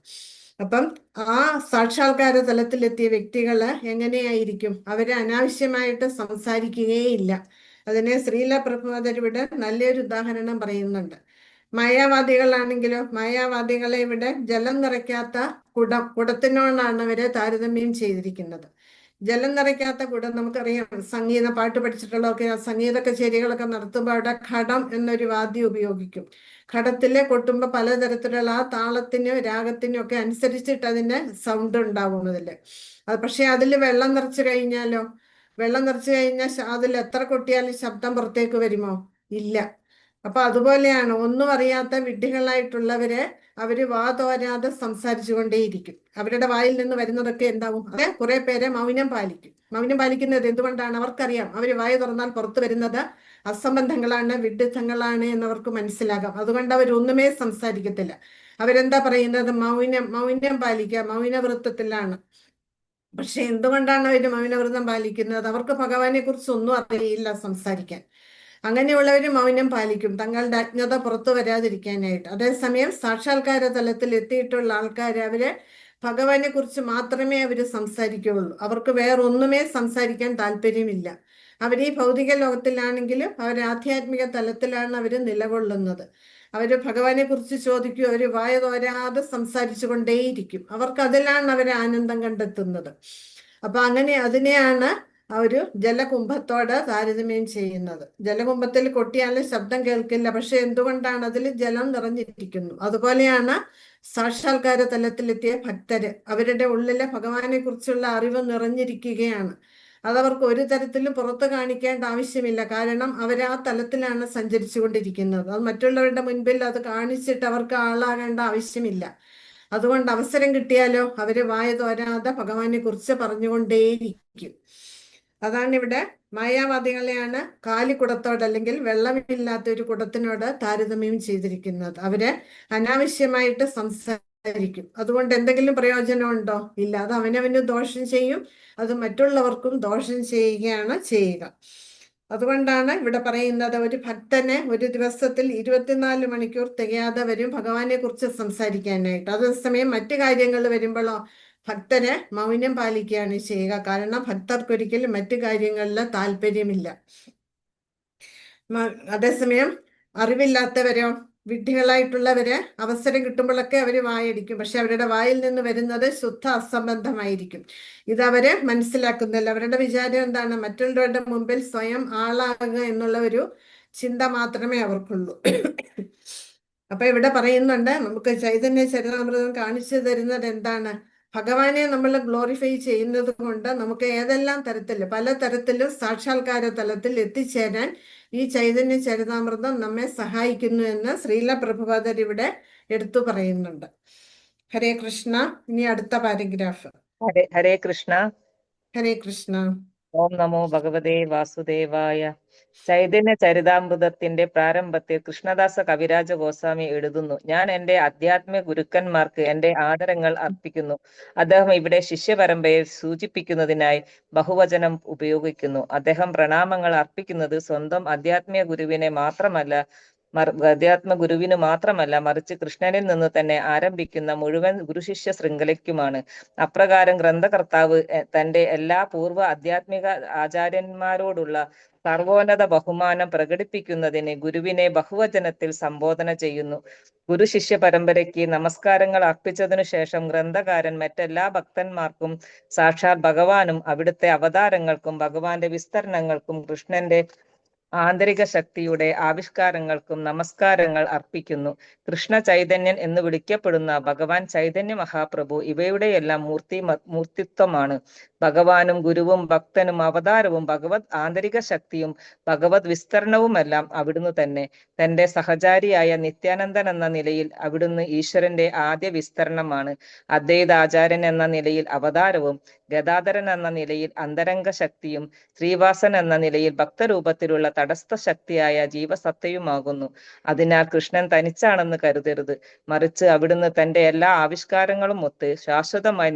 അപ്പം ആ സാക്ഷാത്കാര തലത്തിലെത്തിയ വ്യക്തികള് എങ്ങനെയായിരിക്കും? അവര് അനാവശ്യമായിട്ട് സംസാരിക്കുകയേയില്ല. അതിനെ ശ്രീല പ്രഭുപാദർ ഇവിടെ നല്ലൊരു ഉദാഹരണം പറയുന്നുണ്ട്. മായാവാദികളാണെങ്കിലോ, മായാവാദികളെ ഇവിടെ ജലം നിറയ്ക്കാത്ത കുടത്തിനോടാണ് അവരെ താരതമ്യം ചെയ്തിരിക്കുന്നത്. ജലം നിറയ്ക്കാത്ത കുടം, നമുക്കറിയാം, സംഗീതം പാട്ട് പഠിച്ചിട്ടുള്ളതൊക്കെ സംഗീത കച്ചേരികളൊക്കെ നടത്തുമ്പോൾ അവിടെ ഘടം എന്നൊരു വാദ്യം ഉപയോഗിക്കും. ഘടത്തില് കൊട്ടുമ്പോൾ പലതരത്തിലുള്ള ആ താളത്തിനും രാഗത്തിനും ഒക്കെ അനുസരിച്ചിട്ട് അതിന് സൗണ്ട് ഉണ്ടാവും അതില്. പക്ഷെ അതിൽ വെള്ളം നിറച്ചു കഴിഞ്ഞാലോ, വെള്ളം നിറച്ചു കഴിഞ്ഞാൽ അതിൽ എത്ര കൊട്ടിയാലും ശബ്ദം പുറത്തേക്ക് വരുമോ? ഇല്ല. അപ്പൊ അതുപോലെയാണ് ഒന്നും അറിയാത്ത വിഡ്ഢികളായിട്ടുള്ളവരെ അവര് വാ തോരാതെ സംസാരിച്ചു കൊണ്ടേയിരിക്കും. അവരുടെ വായിൽ നിന്ന് വരുന്നതൊക്കെ എന്താവും? അത് കുറെ പേരെ മൗനം പാലിക്കും. മൗനം പാലിക്കുന്നത് എന്തുകൊണ്ടാണ്? അവർക്കറിയാം അവര് വായ തുറന്നാൽ പുറത്തു വരുന്നത് അസംബന്ധങ്ങളാണ്, വിഡ്ഢിത്തങ്ങളാണ് എന്നവർക്ക് മനസ്സിലാകാം. അതുകൊണ്ട് അവരൊന്നുമേ സംസാരിക്കത്തില്ല. അവരെന്താ പറയുന്നത്? മൗനം പാലിക്കുക, മൗനവൃത്തത്തിലാണ്. പക്ഷെ എന്തുകൊണ്ടാണ് അവർ മൗനവ്രതം പാലിക്കുന്നത്? അവർക്ക് ഭഗവാനെ കുറിച്ച് ഒന്നും അറിയില്ല സംസാരിക്കാൻ. അങ്ങനെയുള്ളവർ മൗനം പാലിക്കും, തങ്ങളുടെ അജ്ഞത പുറത്തു വരാതിരിക്കാനായിട്ട്. അതേസമയം സാക്ഷാത്കാര തലത്തിൽ എത്തിയിട്ടുള്ള ആൾക്കാർ അവര് ഭഗവാനെ കുറിച്ച് മാത്രമേ അവര് സംസാരിക്കുകയുള്ളൂ. അവർക്ക് വേറൊന്നുമേ സംസാരിക്കാൻ താല്പര്യമില്ല. അവർ ഈ ഭൗതിക ലോകത്തിലാണെങ്കിലും അവർ ആധ്യാത്മിക തലത്തിലാണ് അവർ നിലകൊള്ളുന്നത്. അവര് ഭഗവാനെ കുറിച്ച് ചോദിക്കും, അവര് വായ തോരാതെ സംസാരിച്ചു കൊണ്ടേയിരിക്കും. അവർക്ക് അതിലാണ് അവർ ആനന്ദം കണ്ടെത്തുന്നത്. അപ്പൊ അങ്ങനെ അതിനെയാണ് ഒരു ജലകുംഭത്തോട് താരതമ്യം ചെയ്യുന്നത്. ജലകുംഭത്തിൽ കൊട്ടിയാലും ശബ്ദം കേൾക്കില്ല, പക്ഷെ എന്തുകൊണ്ടാണ്? അതിൽ ജലം നിറഞ്ഞിരിക്കുന്നു. അതുപോലെയാണ് സാക്ഷാത്കാര തലത്തിലെത്തിയ ഭക്തര്, അവരുടെ ഉള്ളിലെ ഭഗവാനെ കുറിച്ചുള്ള അറിവ് നിറഞ്ഞിരിക്കുകയാണ്. അതവർക്ക് ഒരു തരത്തിലും പുറത്തു കാണിക്കേണ്ട ആവശ്യമില്ല. കാരണം അവർ ആ തലത്തിലാണ് സഞ്ചരിച്ചു കൊണ്ടിരിക്കുന്നത്. അത് മറ്റുള്ളവരുടെ മുൻപിൽ അത് കാണിച്ചിട്ട് അവർക്ക് ആളാകേണ്ട ആവശ്യമില്ല. അതുകൊണ്ട് അവസരം കിട്ടിയാലോ അവര് വായ തോരാതെ ഭഗവാനെ കുറിച്ച് പറഞ്ഞുകൊണ്ടേയിരിക്കും. അതാണ് ഇവിടെ മായാവാദികളെയാണ് കാലിക്കുടത്തോട് അല്ലെങ്കിൽ വെള്ളമില്ലാത്ത ഒരു കുടത്തിനോട് താരതമ്യം ചെയ്തിരിക്കുന്നത്. അവര് അനാവശ്യമായിട്ട് സംസാരിക്കും. അതുകൊണ്ട് എന്തെങ്കിലും പ്രയോജനമുണ്ടോ? ഇല്ല. അത് അവനവന് ദോഷം ചെയ്യും, അത് മറ്റുള്ളവർക്കും ദോഷം ചെയ്യുകയാണ് ചെയ്യുക. അതുകൊണ്ടാണ് ഇവിടെ പറയുന്നത് ഒരു ഭക്തനെ ഒരു ദിവസത്തിൽ 24 മണിക്കൂർ തികയാതെ വരും ഭഗവാനെ കുറിച്ച് സംസാരിക്കാനായിട്ട്. അതേസമയം മറ്റു കാര്യങ്ങൾ വരുമ്പോഴോ ഭക്തന് മൗനം പാലിക്കുകയാണ് ചെയ്യുക. കാരണം ഭക്തർക്കൊരിക്കലും മറ്റു കാര്യങ്ങളിൽ താല്പര്യമില്ല. അതേസമയം അറിവില്ലാത്തവരോ, വിഡ്ഢികളായിട്ടുള്ളവര് അവസരം കിട്ടുമ്പോഴൊക്കെ അവര് വായടിക്കും. പക്ഷെ അവരുടെ വായിൽ നിന്ന് വരുന്നത് ശുദ്ധ അസംബന്ധമായിരിക്കും. ഇതവര് മനസ്സിലാക്കുന്നില്ല. അവരുടെ വിചാരം എന്താണ്? മറ്റുള്ളവരുടെ മുമ്പിൽ സ്വയം ആളാകുക എന്നുള്ള ഒരു ചിന്ത മാത്രമേ അവർക്കുള്ളൂ. അപ്പൊ ഇവിടെ പറയുന്നുണ്ട്, നമുക്ക് ചൈതന്യ ചരിതാമൃതം കാണിച്ചു തരുന്നത് എന്താണ്? ഭഗവാനെ നമ്മൾ ഗ്ലോറിഫൈ ചെയ്യുന്നത് കൊണ്ട് നമുക്ക് ഏതെല്ലാം തരത്തിൽ, പല തരത്തിലും സാക്ഷാത്കാര തലത്തിൽ എത്തിച്ചേരാൻ ഈ ചൈതന്യ ചരിതാമൃതം നമ്മെ സഹായിക്കുന്നു എന്ന് ശ്രീല പ്രഭുപാദർ ഇവിടെ എടുത്തു പറയുന്നുണ്ട്. ഹരേ കൃഷ്ണ. ഇനി അടുത്ത പാരഗ്രാഫ്. ഹരേ കൃഷ്ണ. ഹരേ കൃഷ്ണ. ഓം നമോ ഭഗവതേ വാസുദേവായ. ചൈതന്യ ചരിതാമൃതത്തിന്റെ പ്രാരംഭത്തിൽ കൃഷ്ണദാസ കവിരാജ ഗോസ്വാമി എഴുതുന്നു: ഞാൻ എന്റെ ആധ്യാത്മിക ഗുരുക്കന്മാർക്ക് എന്റെ ആദരങ്ങൾ അർപ്പിക്കുന്നു. അദ്ദേഹം ഇവിടെ ശിഷ്യപരമ്പരയെ സൂചിപ്പിക്കുന്നതിനായി ബഹുവചനം ഉപയോഗിക്കുന്നു. അദ്ദേഹം പ്രണാമങ്ങൾ അർപ്പിക്കുന്നത് സ്വന്തം ആധ്യാത്മിക ഗുരുവിനെ മാത്രമല്ല, അധ്യാത്മ ഗുരുവിന് മാത്രമല്ല, മറിച്ച് കൃഷ്ണനിൽ നിന്ന് തന്നെ ആരംഭിക്കുന്ന മുഴുവൻ ഗുരുശിഷ്യ ശൃംഖലയ്ക്കുമാണ്. അപ്രകാരം ഗ്രന്ഥകർത്താവ് തന്റെ എല്ലാ പൂർവ്വ ആധ്യാത്മിക ആചാര്യന്മാരോടുള്ള സർവോന്നത ബഹുമാനം പ്രകടിപ്പിക്കുന്നതിന് ഗുരുവിനെ ബഹുവചനത്തിൽ സംബോധന ചെയ്യുന്നു. ഗുരു ശിഷ്യ പരമ്പരയ്ക്ക് നമസ്കാരങ്ങൾ അർപ്പിച്ചതിനു ശേഷം ഗ്രന്ഥകാരൻ മറ്റെല്ലാ ഭക്തന്മാർക്കും, സാക്ഷാൽ ഭഗവാനും അവിടുത്തെ അവതാരങ്ങൾക്കും ഭഗവാന്റെ വിസ്തരണങ്ങൾക്കും കൃഷ്ണന്റെ ആന്തരിക ശക്തിയുടെ ആവിഷ്കാരങ്ങൾക്കും നമസ്കാരങ്ങൾ അർപ്പിക്കുന്നു. കൃഷ്ണ ചൈതന്യൻ എന്ന് വിളിക്കപ്പെടുന്ന ഭഗവാൻ ചൈതന്യ മഹാപ്രഭു ഇവയുടെയെല്ലാം മൂർത്തിത്വമാണ്. ഭഗവാനും ഗുരുവും ഭക്തനും അവതാരവും ഭഗവത് ആന്തരിക ശക്തിയും ഭഗവത് വിസ്തരണവുമെല്ലാം അവിടുന്ന് തന്നെ. തന്റെ സഹചാരിയായ നിത്യാനന്ദൻ എന്ന നിലയിൽ അവിടുന്ന് ഈശ്വരന്റെ ആദ്യ വിസ്തരണമാണ്. അദ്വൈതാചാര്യൻ എന്ന നിലയിൽ അവതാരവും, ഗദാധരൻ എന്ന നിലയിൽ അന്തരംഗ ശക്തിയും, ശ്രീവാസൻ എന്ന നിലയിൽ ഭക്തരൂപത്തിലുള്ള തടസ്ഥ ശക്തിയായ ജീവസത്തയുമാകുന്നു. അതിനാൽ കൃഷ്ണൻ തനിച്ചാണെന്ന് കരുതരുത്, മറിച്ച് അവിടുന്ന് തന്റെ എല്ലാ ആവിഷ്കാരങ്ങളും ഒത്ത് ശാശ്വതമായി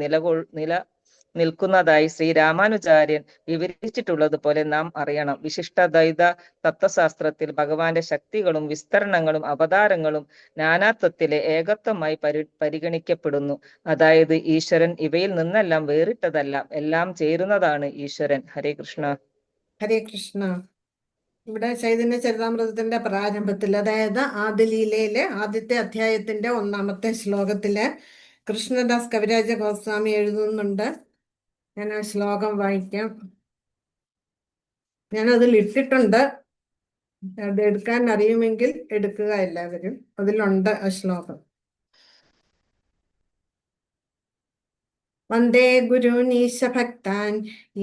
നിൽക്കുന്നതായി ശ്രീരാമാനുചാര്യൻ വിവരിച്ചിട്ടുള്ളതുപോലെ നാം അറിയണം. വിശിഷ്ടദ്വൈത തത്വശാസ്ത്രത്തിൽ ഭഗവാന്റെ ശക്തികളും വിസ്തരണങ്ങളും അവതാരങ്ങളും നാനാത്വത്തിലെ ഏകത്വമായി പരിഗണിക്കപ്പെടുന്നു. അതായത് ഈശ്വരൻ ഇവയിൽ നിന്നെല്ലാം വേറിട്ടതല്ല, എല്ലാം ചേരുന്നതാണ് ഈശ്വരൻ. ഹരേ കൃഷ്ണ. ഹരേ കൃഷ്ണ. ഇവിടെ ചൈതന്യ ചരിതാമൃതത്തിന്റെ പ്രാരംഭത്തിൽ, അതായത് ആദിലീലയിലെ ആദ്യത്തെ അധ്യായത്തിന്റെ 1-ാമത്തെ ശ്ലോകത്തില് കൃഷ്ണദാസ് കവിരാജ ഗോസ്വാമി എഴുതുന്നുണ്ട്. ഞാൻ ആ ശ്ലോകം വായിക്കാം. ഞാനതിൽ ഇട്ടിട്ടുണ്ട്, അത് എടുക്കാൻ അറിയുമെങ്കിൽ എടുക്കുക എല്ലാവരും. അതിലുണ്ട് ആ ശ്ലോകം. വന്ദേ ഗുരുൻ ഈശഭക്താൻ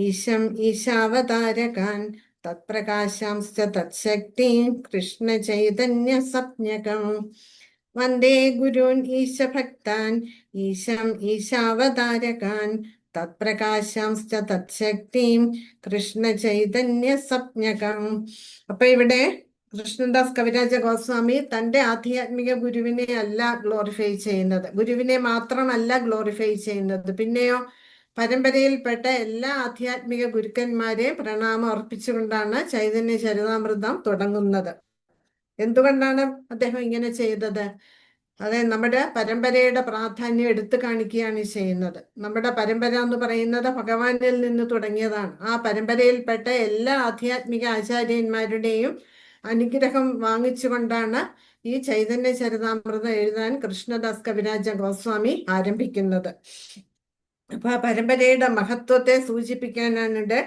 ഈശം ഈശാവതാരകാൻ തത്പ്രകാശാംശ്ച തത്ശക്തിം കൃഷ്ണ ചൈതന്യ സപ്ഞകം. വന്ദേ ഗുരുൻ ഈശഭക്താൻ ഈശം ഈശാവതാരകാൻ തത്പ്രകാശാംശ്ച തത്ശക്തിം കൃഷ്ണ ചൈതന്യ സപ്ഞകം. അപ്പൊ ഇവിടെ കൃഷ്ണദാസ് കവിരാജ ഗോസ്വാമി തന്റെ ആധ്യാത്മിക ഗുരുവിനെ അല്ല ഗ്ലോറിഫൈ ചെയ്യുന്നത്, ഗുരുവിനെ മാത്രമല്ല ഗ്ലോറിഫൈ ചെയ്യുന്നത്, പിന്നെയോ പരമ്പരയിൽപ്പെട്ട എല്ലാ ആധ്യാത്മിക ഗുരുക്കന്മാരെ പ്രണാമം അർപ്പിച്ചുകൊണ്ടാണ് ചൈതന്യ ചരിതാമൃതം തുടങ്ങുന്നത്. എന്തുകൊണ്ടാണ് അദ്ദേഹം ഇങ്ങനെ ചെയ്തത്? അതെ, നമ്മുടെ പരമ്പരയുടെ പ്രാധാന്യം എടുത്തു കാണിക്കുകയാണ് ചെയ്യുന്നത്. നമ്മുടെ പരമ്പര എന്ന് പറയുന്നത് ഭഗവാനിൽ നിന്ന് തുടങ്ങിയതാണ്. ആ പരമ്പരയിൽപ്പെട്ട എല്ലാ ആധ്യാത്മിക ആചാര്യന്മാരുടെയും അനുഗ്രഹം വാങ്ങിച്ചുകൊണ്ടാണ് ഈ ചൈതന്യ ചരിതാമൃതം എഴുതാൻ കൃഷ്ണദാസ് കവിരാജ ഗോസ്വാമി ആരംഭിക്കുന്നത്. അപ്പൊ ആ പരമ്പരയുടെ മഹത്വത്തെ സൂചിപ്പിക്കാനാണ് ഇവിടെ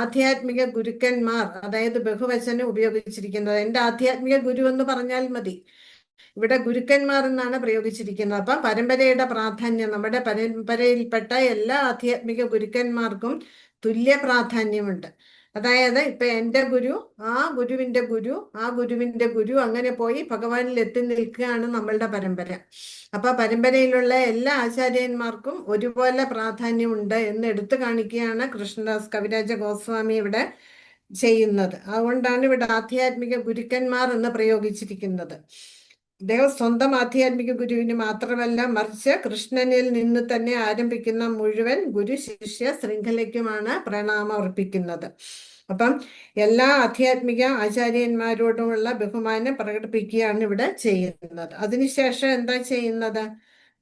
ആധ്യാത്മിക ഗുരുക്കന്മാർ, അതായത് ബഹുവചനം ഉപയോഗിച്ചിരിക്കുന്നത്. എൻ്റെ ആധ്യാത്മിക ഗുരു എന്ന് പറഞ്ഞാൽ മതി, ഇവിടെ ഗുരുക്കന്മാർ എന്നാണ് പ്രയോഗിച്ചിരിക്കുന്നത്. അപ്പൊ പരമ്പരയുടെ പ്രാധാന്യം, നമ്മുടെ പരമ്പരയിൽപ്പെട്ട എല്ലാ ആധ്യാത്മിക ഗുരുക്കന്മാർക്കും തുല്യ പ്രാധാന്യമുണ്ട്. അതായത് ഇപ്പൊ എൻ്റെ ഗുരു, ആ ഗുരുവിന്റെ ഗുരു, ആ ഗുരുവിന്റെ ഗുരു, അങ്ങനെ പോയി ഭഗവാനിൽ എത്തി നിൽക്കുകയാണ് നമ്മളുടെ പരമ്പര. അപ്പൊ പരമ്പരയിലുള്ള എല്ലാ ആചാര്യന്മാർക്കും ഒരുപോലെ പ്രാധാന്യമുണ്ട് എന്ന് എടുത്തു കാണിക്കുകയാണ് കൃഷ്ണദാസ് കവിരാജ ഗോസ്വാമി ഇവിടെ ചെയ്യുന്നത്. അതുകൊണ്ടാണ് ഇവിടെ ആധ്യാത്മിക ഗുരുക്കന്മാർ എന്ന് പ്രയോഗിച്ചിരിക്കുന്നത്. അദ്ദേഹം സ്വന്തം ആധ്യാത്മിക ഗുരുവിന് മാത്രമല്ല, മറിച്ച് കൃഷ്ണനിൽ നിന്ന് തന്നെ ആരംഭിക്കുന്ന മുഴുവൻ ഗുരു ശിഷ്യ ശൃംഖലയ്ക്കുമാണ് പ്രണാമം അർപ്പിക്കുന്നത്. അപ്പം എല്ലാ ആധ്യാത്മിക ആചാര്യന്മാരോടുമുള്ള ബഹുമാനം പ്രകടിപ്പിക്കുകയാണ് ഇവിടെ ചെയ്യുന്നത്. അതിനുശേഷം എന്താ ചെയ്യുന്നത്?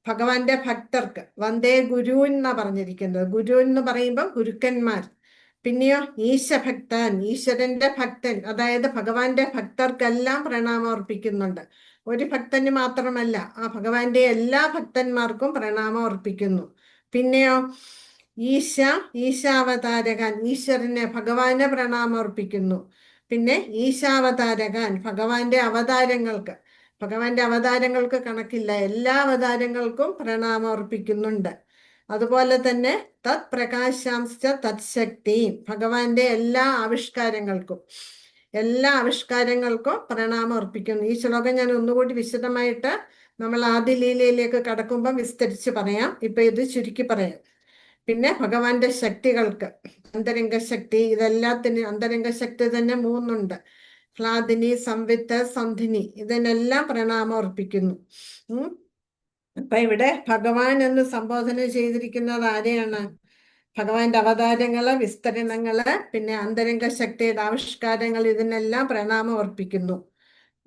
ഭഗവാന്റെ ഭക്തർക്ക് വന്ദേ ഗുരു എന്നാ പറഞ്ഞിരിക്കുന്നത്. ഗുരു എന്ന് പറയുമ്പോൾ ഗുരുക്കന്മാർ. പിന്നെയോ ഈശഭക്താൻ, ഈശ്വരന്റെ ഭക്തൻ, അതായത് ഭഗവാന്റെ ഭക്തർക്കെല്ലാം പ്രണാമം അർപ്പിക്കുന്നുണ്ട്. ഒരു ഭക്തന് മാത്രമല്ല, ആ ഭഗവാന്റെ എല്ലാ ഭക്തന്മാർക്കും പ്രണാമം അർപ്പിക്കുന്നു. പിന്നെയോ ഈശാവതാരകാൻ, ഈശ്വരനെ ഭഗവാനെ പ്രണാമം അർപ്പിക്കുന്നു. പിന്നെ ഈശാവതാരകാൻ, ഭഗവാന്റെ അവതാരങ്ങൾക്ക് കണക്കില്ല, എല്ലാ അവതാരങ്ങൾക്കും പ്രണാമം അർപ്പിക്കുന്നുണ്ട്. അതുപോലെ തന്നെ തത് പ്രകാശാംശ്ച തത്ശക്തി, ഭഗവാന്റെ എല്ലാ ആവിഷ്കാരങ്ങൾക്കും പ്രണാമം അർപ്പിക്കുന്നു. ഈ ശ്ലോകം ഞാൻ ഒന്നുകൂടി വിശദമായിട്ട് നമ്മൾ ആദ്യ ലീലയിലേക്ക് കടക്കുമ്പോൾ വിസ്തരിച്ച് പറയാം. ഇപ്പൊ ഇത് ചുരുക്കി പറയാം. പിന്നെ ഭഗവാന്റെ ശക്തികൾക്ക്, അന്തരംഗ ശക്തി, ഇതെല്ലാത്തിനും അന്തരംഗ ശക്തി തന്നെ 3 ഹ്ലാദിനി, സംവിത്ത്, സന്ധിനി, ഇതിനെല്ലാം പ്രണാമം അർപ്പിക്കുന്നു. അപ്പൊ ഇവിടെ ഭഗവാൻ എന്ന് സംബോധന ചെയ്തിരിക്കുന്നത് ആരെയാണ്? ഭഗവാന്റെ അവതാരങ്ങള്, വിസ്തരണങ്ങള്, പിന്നെ അന്തരംഗ ശക്തിയുടെ ആവിഷ്കാരങ്ങൾ, ഇതിനെല്ലാം പ്രണാമം അർപ്പിക്കുന്നു.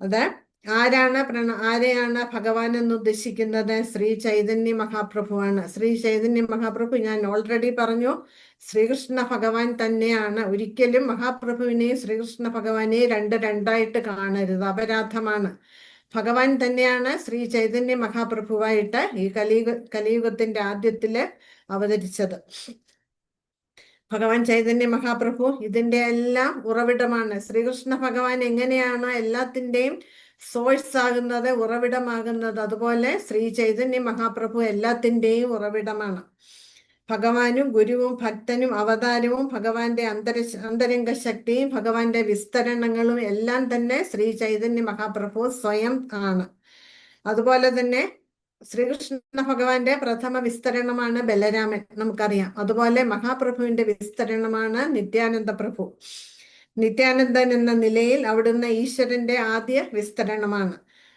അത് ആരെയാണ് ഭഗവാൻ എന്ന് ഉദ്ദേശിക്കുന്നത്? ശ്രീ ചൈതന്യ മഹാപ്രഭുവാണ്. ശ്രീ ചൈതന്യ മഹാപ്രഭു ഞാൻ ഓൾറെഡി പറഞ്ഞു, ശ്രീകൃഷ്ണ ഭഗവാൻ തന്നെയാണ്. ഒരിക്കലും മഹാപ്രഭുവിനെയും ശ്രീകൃഷ്ണ ഭഗവാനെയും രണ്ടായിട്ട് കാണരുത്, അപരാധമാണ്. ഭഗവാൻ തന്നെയാണ് ശ്രീ ചൈതന്യ മഹാപ്രഭുവായിട്ട് ഈ കലിയുഗത്തിന്റെ ആദ്യത്തില് അവതരിച്ചത്. ഭഗവാൻ ചൈതന്യ മഹാപ്രഭു ഇതിന്റെ എല്ലാം ഉറവിടമാണ്. ശ്രീകൃഷ്ണ ഭഗവാൻ എങ്ങനെയാണോ എല്ലാത്തിൻ്റെയും സോഴ്സ് ആകുന്നത്, ഉറവിടമാകുന്നത്, അതുപോലെ ശ്രീ ചൈതന്യ മഹാപ്രഭു എല്ലാത്തിൻ്റെയും ഉറവിടമാണ്. ഭഗവാനും ഗുരുവും ഭക്തനും അവതാരവും ഭഗവാന്റെ അന്തരംഗ ശക്തിയും ഭഗവാന്റെ വിസ്തരണങ്ങളും എല്ലാം തന്നെ ശ്രീ ചൈതന്യ മഹാപ്രഭു സ്വയം ആണ്. അതുപോലെ തന്നെ ശ്രീകൃഷ്ണ ഭഗവാന്റെ പ്രഥമ വിസ്തരണമാണ് ബലരാമൻ, നമുക്കറിയാം. അതുപോലെ മഹാപ്രഭുവിന്റെ വിസ്തരണമാണ് നിത്യാനന്ദ പ്രഭു. നിത്യാനന്ദൻ എന്ന നിലയിൽ അവിടുന്ന് ഈശ്വരന്റെ ആദ്യ വിസ്തരണമാണ്.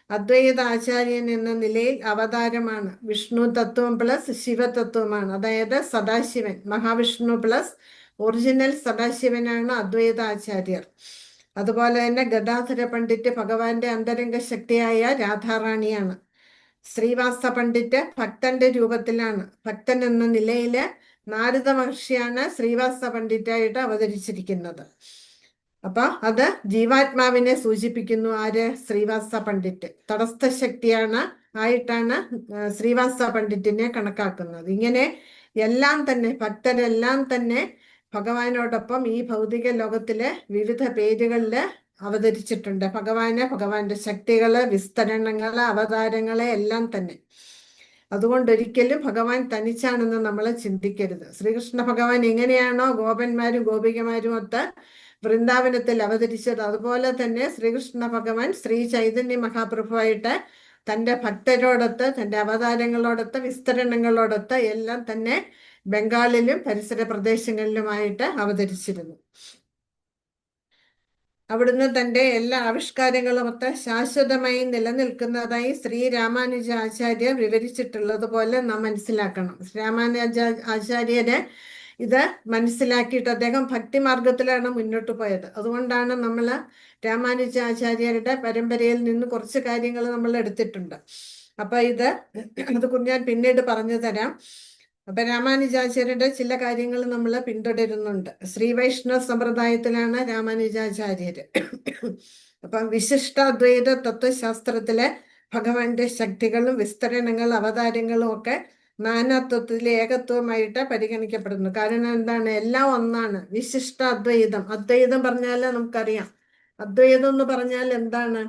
അദ്വൈത ആചാര്യൻ എന്ന നിലയിൽ അവതാരമാണ്. വിഷ്ണു തത്വം പ്ലസ് ശിവതത്വമാണ്, അതായത് സദാശിവൻ. മഹാവിഷ്ണു പ്ലസ് ഒറിജിനൽ സദാശിവനാണ് അദ്വൈത ആചാര്യർ. അതുപോലെ തന്നെ ഗദാധര പണ്ഡിറ്റ് ഭഗവാന്റെ അന്തരംഗ ശക്തിയായ രാധാറാണിയാണ്. ശ്രീവാസ പണ്ഡിറ്റ് ഭക്തന്റെ രൂപത്തിലാണ്. ഭക്തൻ എന്ന നിലയില് നാരദ മഹർഷിയാണ് ശ്രീവാസ പണ്ഡിറ്റായിട്ട് അവതരിച്ചിരിക്കുന്നത്. അപ്പൊ അത് ജീവാത്മാവിനെ സൂചിപ്പിക്കുന്നു. ആര്? ശ്രീവാസ പണ്ഡിറ്റ്. തടസ്ഥ ശക്തിയാണ് ആയിട്ടാണ് ശ്രീവാസ പണ്ഡിറ്റിനെ കണക്കാക്കുന്നത്. ഇങ്ങനെ എല്ലാം തന്നെ ഭക്തരെല്ലാം തന്നെ ഭഗവാനോടൊപ്പം ഈ ഭൗതിക ലോകത്തിലെ വിവിധ പേരുകളില് അവതരിച്ചിട്ടുണ്ട്. ഭഗവാന്റെ ശക്തികള്, വിസ്തരണങ്ങള്, അവതാരങ്ങളെ എല്ലാം തന്നെ. അതുകൊണ്ടൊരിക്കലും ഭഗവാൻ തനിച്ചാണെന്ന് നമ്മൾ ചിന്തിക്കരുത്. ശ്രീകൃഷ്ണ ഭഗവാൻ എങ്ങനെയാണോ ഗോപന്മാരും ഗോപികമാരും ഒത്ത് വൃന്ദാവനത്തിൽ അവതരിച്ചത്, അതുപോലെ തന്നെ ശ്രീകൃഷ്ണ ഭഗവാൻ ശ്രീ ചൈതന്യ മഹാപ്രഭുവായിട്ട് തൻ്റെ ഭക്തരോടൊത്ത്, തൻ്റെ അവതാരങ്ങളോടൊത്ത്, വിസ്തരണങ്ങളോടൊത്ത് എല്ലാം തന്നെ ബംഗാളിലും പരിസര പ്രദേശങ്ങളിലുമായിട്ട് അവതരിച്ചിരുന്നു. അവിടുന്ന് തൻ്റെ എല്ലാ ആവിഷ്കാരങ്ങളുമൊത്ത് ശാശ്വതമായി നിലനിൽക്കുന്നതായി ശ്രീ രാമാനുജ ആചാര്യ വിവരിച്ചിട്ടുള്ളതുപോലെ നാം മനസ്സിലാക്കണം. രാമാനുജ ആചാര്യര് ഇത് മനസ്സിലാക്കിയിട്ട് അദ്ദേഹം ഭക്തിമാർഗത്തിലാണ് മുന്നോട്ട് പോയത്. അതുകൊണ്ടാണ് നമ്മൾ രാമാനുജ ആചാര്യരുടെ പരമ്പരയിൽ നിന്ന് കുറച്ച് കാര്യങ്ങൾ നമ്മൾ എടുത്തിട്ടുണ്ട്. അപ്പൊ അത് ഞാൻ പിന്നീട് പറഞ്ഞു തരാം. അപ്പൊ രാമാനുജാചാര്യരുടെ ചില കാര്യങ്ങൾ നമ്മൾ പിന്തുടരുന്നുണ്ട്. ശ്രീ വൈഷ്ണവ സമ്പ്രദായത്തിലാണ് രാമാനുജാചാര്യര്. അപ്പം വിശിഷ്ടാദ്വൈത തത്വശാസ്ത്രത്തിലെ ഭഗവാന്റെ ശക്തികളും വിസ്തരണങ്ങളും അവതാരങ്ങളും ഒക്കെ നാനാത്വത്തിലെ ഏകത്വമായിട്ട് പരിഗണിക്കപ്പെടുന്നു. കാരണം എന്താണ്? എല്ലാം ഒന്നാണ്. വിശിഷ്ടാദ്വൈതം. അദ്വൈതം പറഞ്ഞാൽ നമുക്കറിയാം. അദ്വൈതം എന്ന് പറഞ്ഞാൽ എന്താണ്?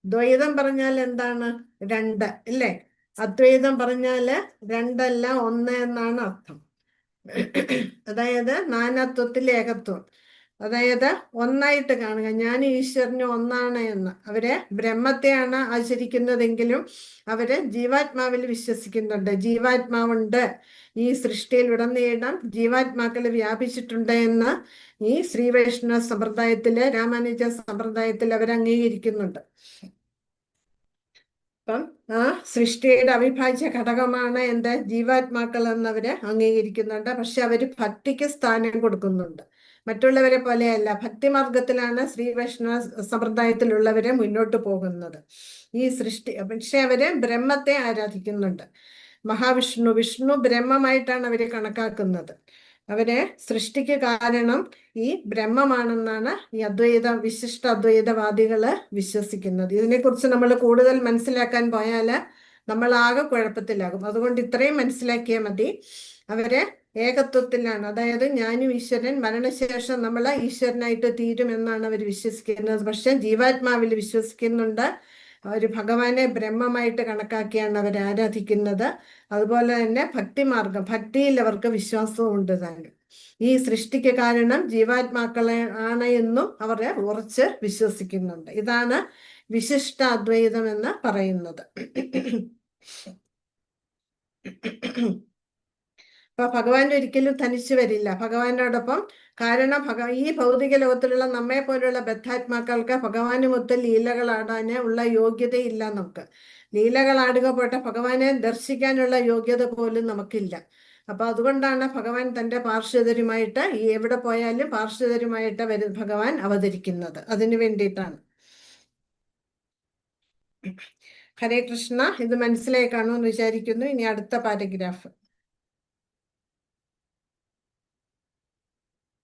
ദ്വൈതം പറഞ്ഞാൽ എന്താണ്? രണ്ട്, ഇല്ലേ? അദ്വൈതം പറഞ്ഞാല് രണ്ടല്ല ഒന്ന് എന്നാണ് അർത്ഥം. അതായത് നാനാത്വത്തിൽ ഏകത്വം, അതായത് ഒന്നായിട്ട് കാണുക. ഞാൻ ഈശ്വരന് ഒന്നാണ് എന്ന്. അവര് ബ്രഹ്മത്തെയാണ് ആചരിക്കുന്നതെങ്കിലും അവര് ജീവാത്മാവിൽ വിശ്വസിക്കുന്നുണ്ട്. ജീവാത്മാവുണ്ട്, ഈ സൃഷ്ടിയിൽ ഉടനീളം ജീവാത്മാക്കൾ വ്യാപിച്ചിട്ടുണ്ട് എന്ന് ഈ ശ്രീ വൈഷ്ണവ സമ്പ്രദായത്തില്, രാമാനുജ സമ്പ്രദായത്തിൽ അവർ അംഗീകരിക്കുന്നുണ്ട്. അപ്പം ആ സൃഷ്ടിയുടെ അവിഭാജ്യ ഘടകമാണ് എന്ത്? ജീവാത്മാക്കൾ എന്നവര് അംഗീകരിക്കുന്നുണ്ട്. പക്ഷെ അവര് ഭക്തിക്ക് സ്ഥാനം കൊടുക്കുന്നുണ്ട്. മറ്റുള്ളവരെ പോലെയല്ല. ഭക്തിമാർഗത്തിലാണ് ശ്രീ വൈഷ്ണവ സമ്പ്രദായത്തിലുള്ളവരെ മുന്നോട്ട് പോകുന്നത്. ഈ സൃഷ്ടി പക്ഷെ അവര് ബ്രഹ്മത്തെ ആരാധിക്കുന്നുണ്ട്. വിഷ്ണു ബ്രഹ്മമായിട്ടാണ് അവരെ കണക്കാക്കുന്നത്. അവരെ സൃഷ്ടിക്ക് കാരണം ഈ ബ്രഹ്മമാണെന്നാണ് ഈ വിശിഷ്ട അദ്വൈതവാദികള് വിശ്വസിക്കുന്നത്. ഇതിനെക്കുറിച്ച് നമ്മൾ കൂടുതൽ മനസ്സിലാക്കാൻ പോയാല് നമ്മൾ ആകെ കുഴപ്പത്തിലാകും. അതുകൊണ്ട് ഇത്രയും മനസ്സിലാക്കിയാൽ മതി. അവര് ഏകത്വത്തിലാണ്, അതായത് ഞാനും ഈശ്വരൻ, മരണശേഷം നമ്മൾ ഈശ്വരനായിട്ട് തീരുമെന്നാണ് അവർ വിശ്വസിക്കുന്നത്. പക്ഷെ ജീവാത്മാവിൽ വിശ്വസിക്കുന്നുണ്ട്. അവർ ഭഗവാനെ ബ്രഹ്മമായിട്ട് കണക്കാക്കിയാണ് അവർ ആരാധിക്കുന്നത്. അതുപോലെ തന്നെ ഭക്തിമാർഗം, ഭക്തിയിൽ അവർക്ക് വിശ്വാസവും ഉണ്ട് താനും. ഈ സൃഷ്ടിക്ക് കാരണം ജീവാത്മാക്കളെ ആണ് എന്നും അവർ ഉറച്ച് വിശ്വസിക്കുന്നുണ്ട്. ഇതാണ് വിശിഷ്ട അദ്വൈതം എന്ന് പറയുന്നത്. അപ്പൊ ഭഗവാൻ ഒരിക്കലും തനിച്ചു വരില്ല, ഭഗവാനോടൊപ്പം. കാരണം ഈ ഭൗതിക ലോകത്തിലുള്ള നമ്മെ പോലുള്ള ബദ്ധാത്മാക്കൾക്ക് ഭഗവാനുമൊത്ത് ലീലകളാടാൻ ഉള്ള യോഗ്യതയില്ല നമുക്ക്. ലീലകളാടുക പോട്ടെ, ഭഗവാനെ ദർശിക്കാനുള്ള യോഗ്യത പോലും നമുക്കില്ല. അപ്പൊ അതുകൊണ്ടാണ് ഭഗവാൻ തന്റെ പാർശ്വതരുമായിട്ട് എവിടെ പോയാലും പാർശ്വതരുമായിട്ട് ഭഗവാൻ അവതരിക്കുന്നത്. അതിനു വേണ്ടിയിട്ടാണ്. ഹരേ കൃഷ്ണ. ഇത് മനസ്സിലായി കാണുമെന്ന് വിചാരിക്കുന്നു. ഇനി അടുത്ത പാരഗ്രാഫ്.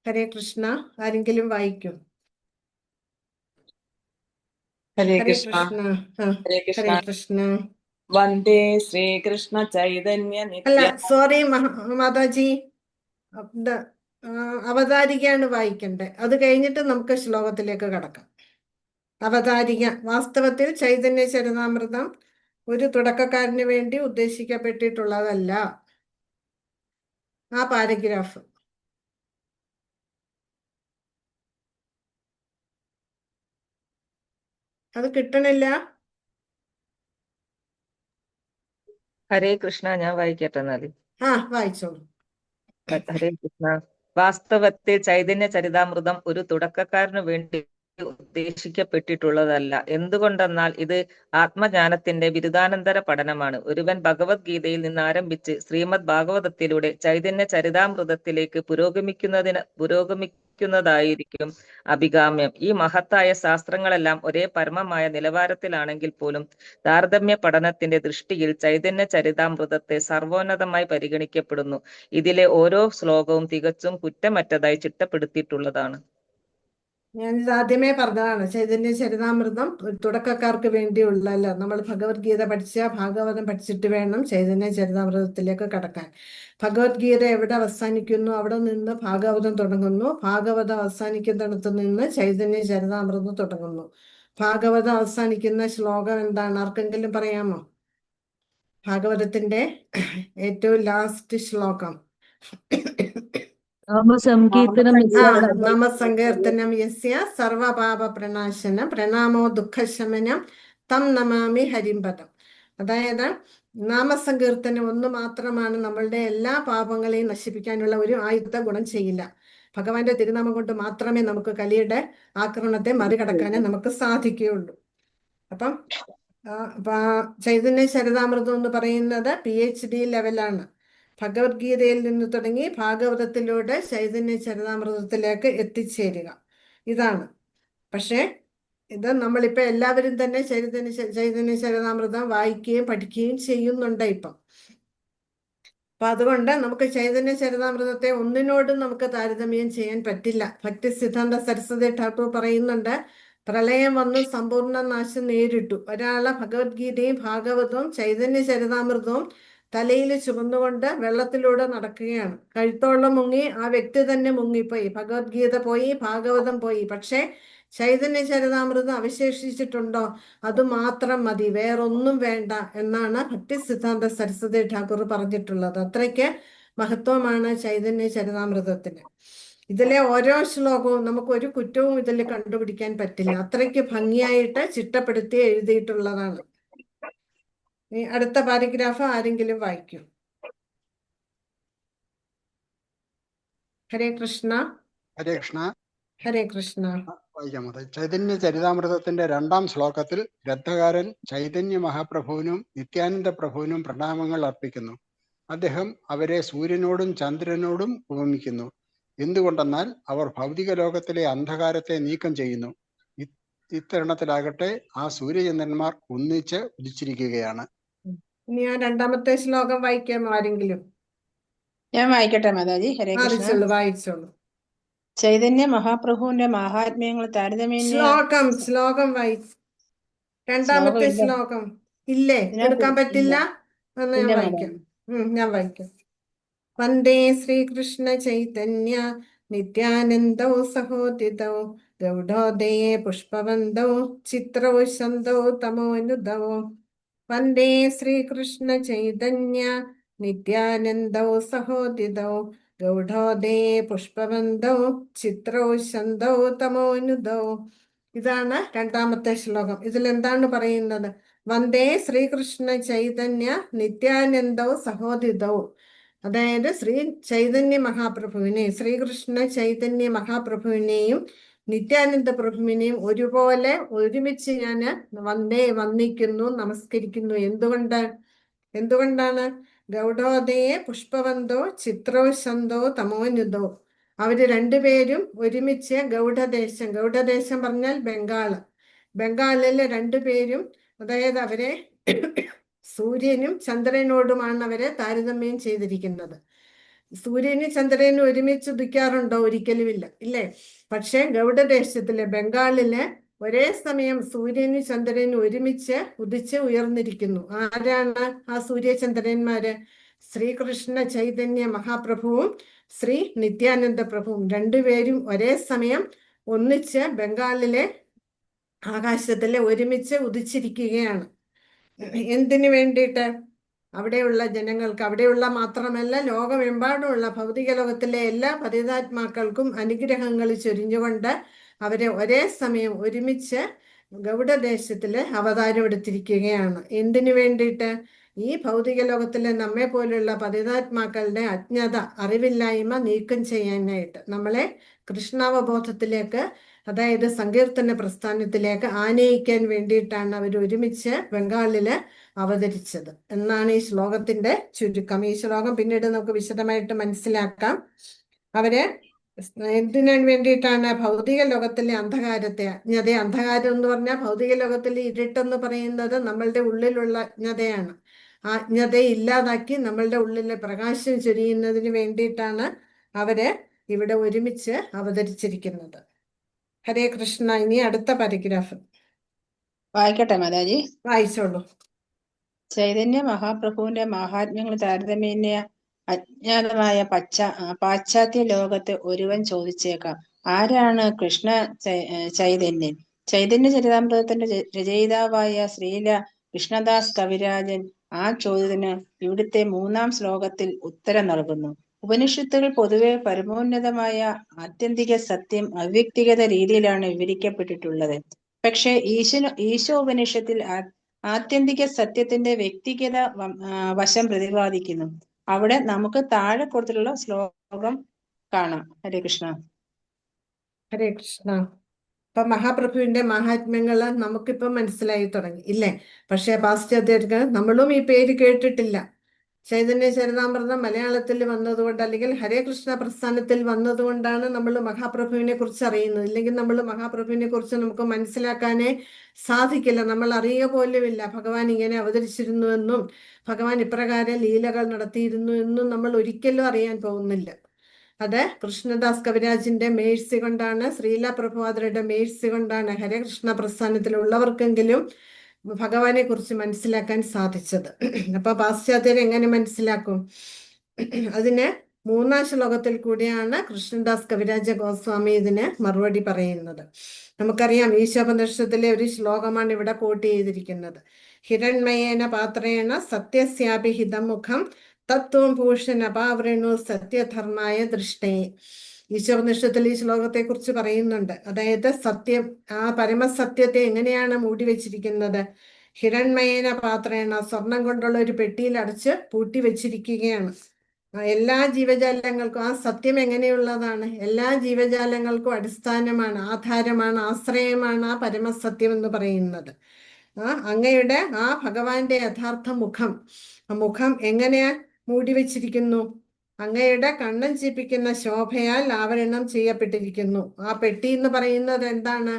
ഹരേ കൃഷ്ണ. ആരെങ്കിലും വായിക്കും? ഹരേ ഹരേ കൃഷ്ണ. കൃഷ്ണ. ആ, ഹരേ കൃഷ്ണ. ഹരേ കൃഷ്ണ. വന്ദേ ശ്രീകൃഷ്ണ ചൈതന്യ അല്ല, നിത്യ. സോറി മാതാജി, ഇത് അവതാരികയാണ് വായിക്കണ്ടേ. അത് കഴിഞ്ഞിട്ട് നമുക്ക് ശ്ലോകത്തിലേക്ക് കടക്കാം. അവതാരിക വാസ്തവത്തിൽ ചൈതന്യ ചരിതാമൃതം ഒരു തുടക്കക്കാരന് വേണ്ടി ഉദ്ദേശിക്കപ്പെട്ടിട്ടുള്ളതല്ല. ആ പാരഗ്രാഫ്. അത് കിട്ടണില്ല. ഹരേ കൃഷ്ണ, ഞാൻ വായിക്കട്ടെ എന്നാല്. ആ, വായിച്ചോളൂ. ഹരേ കൃഷ്ണ. വാസ്തവത്തിൽ ചൈതന്യ ചരിതാമൃതം ഒരു തുടക്കക്കാരനു വേണ്ടി ഉദ്ദേശിക്കപ്പെട്ടിട്ടുള്ളതല്ല. എന്തുകൊണ്ടെന്നാൽ ഇത് ആത്മജ്ഞാനത്തിന്റെ ബിരുദാനന്തര പഠനമാണ്. ഒരുവൻ ഭഗവത്ഗീതയിൽ നിന്ന് ആരംഭിച്ച് ശ്രീമദ് ഭാഗവതത്തിലൂടെ ചൈതന്യ ചരിതാമൃതത്തിലേക്ക് പുരോഗമിക്കുന്നതായിരിക്കും അഭികാമ്യം. ഈ മഹത്തായ ശാസ്ത്രങ്ങളെല്ലാം ഒരേ പരമമായ നിലവാരത്തിലാണെങ്കിൽ പോലും താരതമ്യ പഠനത്തിന്റെ ദൃഷ്ടിയിൽ ചൈതന്യ ചരിതാമൃതത്തെ സർവോന്നതമായി പരിഗണിക്കപ്പെടുന്നു. ഇതിലെ ഓരോ ശ്ലോകവും തികച്ചും കുറ്റമറ്റതായി ചിട്ടപ്പെടുത്തിയിട്ടുള്ളതാണ്. ഞാനിത് ആദ്യമേ പറഞ്ഞതാണ്. ചൈതന്യ ചരിതാമൃതം ഒരു തുടക്കക്കാർക്ക് വേണ്ടിയുള്ളതല്ല. നമ്മൾ ഭഗവത്ഗീത ഭാഗവതം പഠിച്ചിട്ട് വേണം ചൈതന്യ ചരിതാമൃതത്തിലേക്ക് കടക്കാൻ. ഭഗവത്ഗീത എവിടെ അവസാനിക്കുന്നു അവിടെ നിന്ന് ഭാഗവതം തുടങ്ങുന്നു. ഭാഗവതം അവസാനിക്കുന്നിടത്ത് നിന്ന് ചൈതന്യ ചരിതാമൃതം തുടങ്ങുന്നു. ഭാഗവതം അവസാനിക്കുന്ന ശ്ലോകം എന്താണ്? ആർക്കെങ്കിലും പറയാമോ? ഭാഗവതത്തിന്റെ ഏറ്റവും ലാസ്റ്റ് ശ്ലോകം. നാമസങ്കീർത്തനം യസ്യ സർവപാപ പ്രണാശനം പ്രണാമോ ദുഃഖശമനം തം നമാമി ഹരിംപദം. അതായത് നാമസങ്കീർത്തനം ഒന്ന് മാത്രമാണ് നമ്മളുടെ എല്ലാ പാപങ്ങളെയും നശിപ്പിക്കാനുള്ള ഒരു ആയുധ ഗുണം ചെയ്യില്ല. ഭഗവാന്റെ തിരുനാമം കൊണ്ട് മാത്രമേ നമുക്ക് കലിയുടെ ആക്രമണത്തെ മറികടക്കാനേ നമുക്ക് സാധിക്കുകയുള്ളൂ. അപ്പം ചൈതന്യ ചരിതാമൃതം എന്ന് പറയുന്നത് PhD ലെവലാണ്. ഭഗവത്ഗീതയിൽ നിന്ന് തുടങ്ങി ഭാഗവതത്തിലൂടെ ചൈതന്യ ചരിതാമൃതത്തിലേക്ക് എത്തിച്ചേരുക, ഇതാണ്. പക്ഷേ ഇത് നമ്മളിപ്പോൾ എല്ലാവരും തന്നെ ചൈതന്യ ചരിതാമൃതം വായിക്കുകയും പഠിക്കുകയും ചെയ്യുന്നുണ്ട് ഇപ്പം. അപ്പൊ അതുകൊണ്ട് നമുക്ക് ചൈതന്യ ചരിതാമൃതത്തെ ഒന്നിനോടും നമുക്ക് താരതമ്യം ചെയ്യാൻ പറ്റില്ല. ഭക്തി സിദ്ധാന്ത സരസ്വതി ഠാക്കൂർ പറയുന്നുണ്ട്, പ്രളയം വന്ന് സമ്പൂർണ്ണ നാശം നേരിട്ടു. ഒരാളെ ഭഗവത്ഗീതയും ഭാഗവതവും ചൈതന്യ ചരിതാമൃതവും തലയിൽ ചുമന്നുകൊണ്ട് വെള്ളത്തിലൂടെ നടക്കുകയാണ്. കഴുത്തോളം മുങ്ങി ആ വ്യക്തി തന്നെ മുങ്ങിപ്പോയി. ഭഗവത്ഗീത പോയി, ഭാഗവതം പോയി. പക്ഷേ ചൈതന്യ ചരിതാമൃതം അവശേഷിച്ചിട്ടുണ്ടോ? അത് മാത്രം മതി, വേറൊന്നും വേണ്ട എന്നാണ് ഭക്തി സിദ്ധാന്ത സരസ്വതി ഠാക്കൂർ പറഞ്ഞിട്ടുള്ളത്. അത്രയ്ക്ക് മഹത്വമാണ് ചൈതന്യ ചരിതാമൃതത്തിന്. ഇതിലെ ഓരോ ശ്ലോകവും നമുക്ക് ഒരു കുറ്റവും ഇതിൽ കണ്ടുപിടിക്കാൻ പറ്റില്ല. അത്രയ്ക്ക് ഭംഗിയായിട്ട് ചിട്ടപ്പെടുത്തി എഴുതിയിട്ടുള്ളതാണ്. അടുത്ത പാരഗ്രാഫ് ആരെങ്കിലും വായിക്കൂ? ഹരേ കൃഷ്ണ. ഹരേ കൃഷ്ണ. ഹരേ കൃഷ്ണ. വായിക്കാം. ചൈതന്യ ചരിതാമൃതത്തിന്റെ 2-ാം ശ്ലോകത്തിൽ ഗ്രന്ഥകാരൻ ചൈതന്യ മഹാപ്രഭുവിനും നിത്യാനന്ദ പ്രഭുവിനും പ്രണാമങ്ങൾ അർപ്പിക്കുന്നു. അദ്ദേഹം അവരെ സൂര്യനോടും ചന്ദ്രനോടും ഉപമിക്കുന്നു. എന്തുകൊണ്ടെന്നാൽ അവർ ഭൗതിക ലോകത്തിലെ അന്ധകാരത്തെ നീക്കം ചെയ്യുന്നു. ഇത്തരുണത്തിലാകട്ടെ ആ സൂര്യചന്ദ്രന്മാർ ഒന്നിച്ച് ഉദിച്ചിരിക്കുകയാണ്. ഇനി ആ 2-ാമത്തെ ശ്ലോകം വായിക്കാമോ ആരെങ്കിലും? ഞാൻ വായിക്കട്ടെ മാതാജി. ഹരേ കൃഷ്ണ. വായിച്ചോളൂ. ചൈതന്യ മഹാപ്രഭുവിന്റെ മഹാത്മ്യങ്ങൾ താരതമ്യേന ശ്ലോകം വായിച്ചു. 2-ാമത്തെ ശ്ലോകം ഇല്ലേ? എടുക്കാൻ പറ്റില്ല. ഞാൻ വായിക്കാം. വന്ദേ ശ്രീകൃഷ്ണ ചൈതന്യ നിത്യാനന്ദോ സഹോദിതോ ഗൗഡോദയേ പുഷ്പവന്തോ ചിത്രോ ശന്തോ തമോനുദോ. വന്ദേ ശ്രീകൃഷ്ണ ചൈതന്യ നിത്യാനന്ദോ സഹോദിതോ ഗൗഡോദയേ പുഷ്പവന്തോ ചിത്രോ ശന്തോ തമോനുദോ. ഇതാണ് 2-ാമത്തെ ശ്ലോകം. ഇതിലെന്താണ് പറയുന്നത്? വന്ദേ ശ്രീകൃഷ്ണ ചൈതന്യ നിത്യാനന്ദോ സഹോദിതോ. അതായത് ചൈതന്യ മഹാപ്രഭുവിനെ, ശ്രീകൃഷ്ണ ചൈതന്യ മഹാപ്രഭുവിനെയും നിത്യാനന്ദ പ്രഭുവിനെയും ഒരുപോലെ ഒരുമിച്ച് ഞാൻ വന്ദിക്കുന്നു, നമസ്കരിക്കുന്നു. എന്തുകൊണ്ടാണ്? ഗൗഡോദയെ പുഷ്പവന്തോ ചിത്രോ ശന്തോ തമോനുദോ. അവര് രണ്ടുപേരും ഒരുമിച്ച് ഗൗഡദേശം പറഞ്ഞാൽ ബംഗാളിലെ രണ്ടുപേരും അതായത് അവരെ സൂര്യനും ചന്ദ്രനോടുമാണ് അവരെ താരതമ്യം ചെയ്തിരിക്കുന്നത്. സൂര്യനും ചന്ദ്രനും ഒരുമിച്ച് ഉദിക്കാറുണ്ടോ? ഒരിക്കലുമില്ല, ഇല്ലേ? പക്ഷെ ഗൗഡദേശത്തിലെ ബംഗാളിലെ ഒരേ സമയം സൂര്യനും ചന്ദ്രനും ഒരുമിച്ച് ഉദിച്ച് ഉയർന്നിരിക്കുന്നു. ആരാണ് ആ സൂര്യചന്ദ്രന്മാര്? ശ്രീകൃഷ്ണ ചൈതന്യ മഹാപ്രഭുവും ശ്രീ നിത്യാനന്ദ പ്രഭുവും രണ്ടുപേരും ഒരേ സമയം ഒന്നിച്ച് ബംഗാളിലെ ആകാശത്തിലെ ഒരുമിച്ച് ഉദിച്ചിരിക്കുകയാണ്. എന്തിനു വേണ്ടിയിട്ട്? അവിടെയുള്ള ജനങ്ങൾക്ക്, അവിടെയുള്ള മാത്രമല്ല ലോകമെമ്പാടുമുള്ള ഭൗതിക ലോകത്തിലെ എല്ലാ പതിതാത്മാക്കൾക്കും അനുഗ്രഹങ്ങൾ ചൊരിഞ്ഞുകൊണ്ട് അവരെ ഒരേ സമയം ഒരുമിച്ച് ഗൗഡദേശത്തില് അവതാരം എടുത്തിരിക്കുകയാണ്. എന്തിനു വേണ്ടിയിട്ട്? ഈ ഭൗതിക ലോകത്തിലെ നമ്മെ പോലുള്ള പതിതാത്മാക്കളുടെ അജ്ഞത, അറിവില്ലായ്മ നീക്കം ചെയ്യാനായിട്ട്, നമ്മളെ കൃഷ്ണാവബോധത്തിലേക്ക്, അതായത് സങ്കീർത്തന പ്രസ്ഥാനത്തിലേക്ക് ആനയിക്കാൻ വേണ്ടിയിട്ടാണ് അവർ ഒരുമിച്ച് ബംഗാളില് അവതരിച്ചത് എന്നാണ് ഈ ശ്ലോകത്തിന്റെ ചുരുക്കം. ഈ ശ്ലോകം പിന്നീട് നമുക്ക് വിശദമായിട്ട് മനസ്സിലാക്കാം. അവര് എന്തിനാൻ വേണ്ടിയിട്ടാണ്? ഭൗതിക ലോകത്തിലെ അന്ധകാരത്തെ, അന്ധകാരം എന്ന് പറഞ്ഞാൽ ഭൗതിക ലോകത്തിലെ ഇരുട്ടെന്ന് പറയുന്നത് നമ്മളുടെ ഉള്ളിലുള്ള അജ്ഞതയാണ്. ആ അജ്ഞതയെ ഇല്ലാതാക്കി നമ്മളുടെ ഉള്ളിലെ പ്രകാശം ചൊരിയുന്നതിന് വേണ്ടിയിട്ടാണ് അവര് ഇവിടെ ഒരുമിച്ച് അവതരിച്ചിരിക്കുന്നത്. ഹരേ കൃഷ്ണ. ഇനി അടുത്ത പാരഗ്രാഫ് വായിക്കട്ടെ മാതാജി. വായിച്ചോളൂ. ചൈതന്യ മഹാപ്രഭുവിന്റെ മാഹാത്മ്യങ്ങൾ താരതമ്യേന അജ്ഞാതമായ പാശ്ചാത്യ ലോകത്ത് ഒരുവൻ ചോദിച്ചേക്കാം, ആരാണ് കൃഷ്ണ ചൈതന്യൻ? ചൈതന്യ ചരിതാമൃതത്തിന്റെ രചയിതാവായ ശ്രീല കൃഷ്ണദാസ് കവിരാജൻ ആ ചോദ്യത്തിന് ഇവിടുത്തെ 3-ാം ശ്ലോകത്തിൽ ഉത്തരം നൽകുന്നു. ഉപനിഷത്തുകൾ പൊതുവെ പരമോന്നതമായ ആത്യന്തിക സത്യം അവ്യക്തിഗത രീതിയിലാണ് വിവരിക്കപ്പെട്ടിട്ടുള്ളത്. പക്ഷെ ഈശോ ഉപനിഷത്തിൽ ആത്യന്തിക സത്യത്തിന്റെ വ്യക്തിഗത വശം പ്രതിപാദിക്കുന്നു. അവിടെ നമുക്ക് താഴെ കൊടുത്തിട്ടുള്ള ശ്ലോകം കാണാം. ഹരേ കൃഷ്ണ. ഹരേ കൃഷ്ണ. ഇപ്പൊ മഹാപ്രഭുവിന്റെ മഹാത്മ്യങ്ങള് നമുക്കിപ്പം മനസ്സിലായി തുടങ്ങി, ഇല്ലേ? പക്ഷെ പാശ്ചാത്യർക്ക് നമ്മളും ഈ പേര് കേട്ടിട്ടില്ല. ചൈതന്യ ചരിതാമൃതം മലയാളത്തിൽ വന്നതുകൊണ്ട്, അല്ലെങ്കിൽ ഹരേ കൃഷ്ണ പ്രസ്ഥാനത്തിൽ വന്നതുകൊണ്ടാണ് നമ്മൾ മഹാപ്രഭുവിനെ കുറിച്ച് അറിയുന്നത്. ഇല്ലെങ്കിൽ നമ്മൾ മഹാപ്രഭുവിനെ കുറിച്ച് നമുക്ക് മനസ്സിലാക്കാനേ സാധിക്കില്ല. നമ്മൾ അറിയുക പോലുമില്ല ഭഗവാൻ ഇങ്ങനെ അവതരിച്ചിരുന്നു എന്നും ഭഗവാൻ ഇപ്രകാരം ലീലകൾ നടത്തിയിരുന്നു എന്നും നമ്മൾ ഒരിക്കലും അറിയാൻ പോകുന്നില്ല. അത് കൃഷ്ണദാസ് കവിരാജിന്റെ മേഴ്സി കൊണ്ടാണ്, ശ്രീല പ്രഭുപാദരുടെ മേഴ്സി കൊണ്ടാണ് ഹരേ കൃഷ്ണ പ്രസ്ഥാനത്തിലുള്ളവർക്കെങ്കിലും ഭഗവാനെ കുറിച്ച് മനസ്സിലാക്കാൻ സാധിച്ചത്. അപ്പൊ പാശ്ചാത്യർ എങ്ങനെ മനസ്സിലാക്കും? അതിന് 3-ാം ശ്ലോകത്തിൽ കൂടിയാണ് കൃഷ്ണദാസ് കവിരാജ ഗോസ്വാമി ഇതിന് മറുപടി പറയുന്നത്. നമുക്കറിയാം, ഈശോപനിഷത്തിലെ ഒരു ശ്ലോകമാണ് ഇവിടെ കോട്ട് ചെയ്തിരിക്കുന്നത്. ഹിരൺമയേന പാത്രേണ സത്യസ്യാപി ഹിതമുഖം തത്വം ഭൂഷണ പാവൃണു സത്യധർമായ ദൃഷ്ടേ. ഈശോപനിഷത്തിൽ ഈ ശ്ലോകത്തെ കുറിച്ച് പറയുന്നുണ്ട്. അതായത് സത്യം, ആ പരമസത്യത്തെ എങ്ങനെയാണ് മൂടി വെച്ചിരിക്കുന്നത്? ഹിരൺമയേന പാത്രേണ, സ്വർണം കൊണ്ടുള്ള ഒരു പെട്ടിയിൽ അടച്ച് പൂട്ടി വെച്ചിരിക്കുകയാണ്. എല്ലാ ജീവജാലങ്ങൾക്കും ആ സത്യം എങ്ങനെയുള്ളതാണ്? എല്ലാ ജീവജാലങ്ങൾക്കും അടിസ്ഥാനമാണ്, ആധാരമാണ്, ആശ്രയമാണ് ആ പരമസത്യം എന്ന് പറയുന്നത്. അങ്ങയുടെ ആ ഭഗവാന്റെ യഥാർത്ഥ മുഖം, ആ മുഖം എങ്ങനെയാ മൂടി വെച്ചിരിക്കുന്നു? അങ്ങയുടെ കണ്ണൻ ചീപ്പിക്കുന്ന ശോഭയാൽ ആവരണം ചെയ്യപ്പെട്ടിരിക്കുന്നു. ആ പെട്ടി എന്ന് പറയുന്നത് എന്താണ്?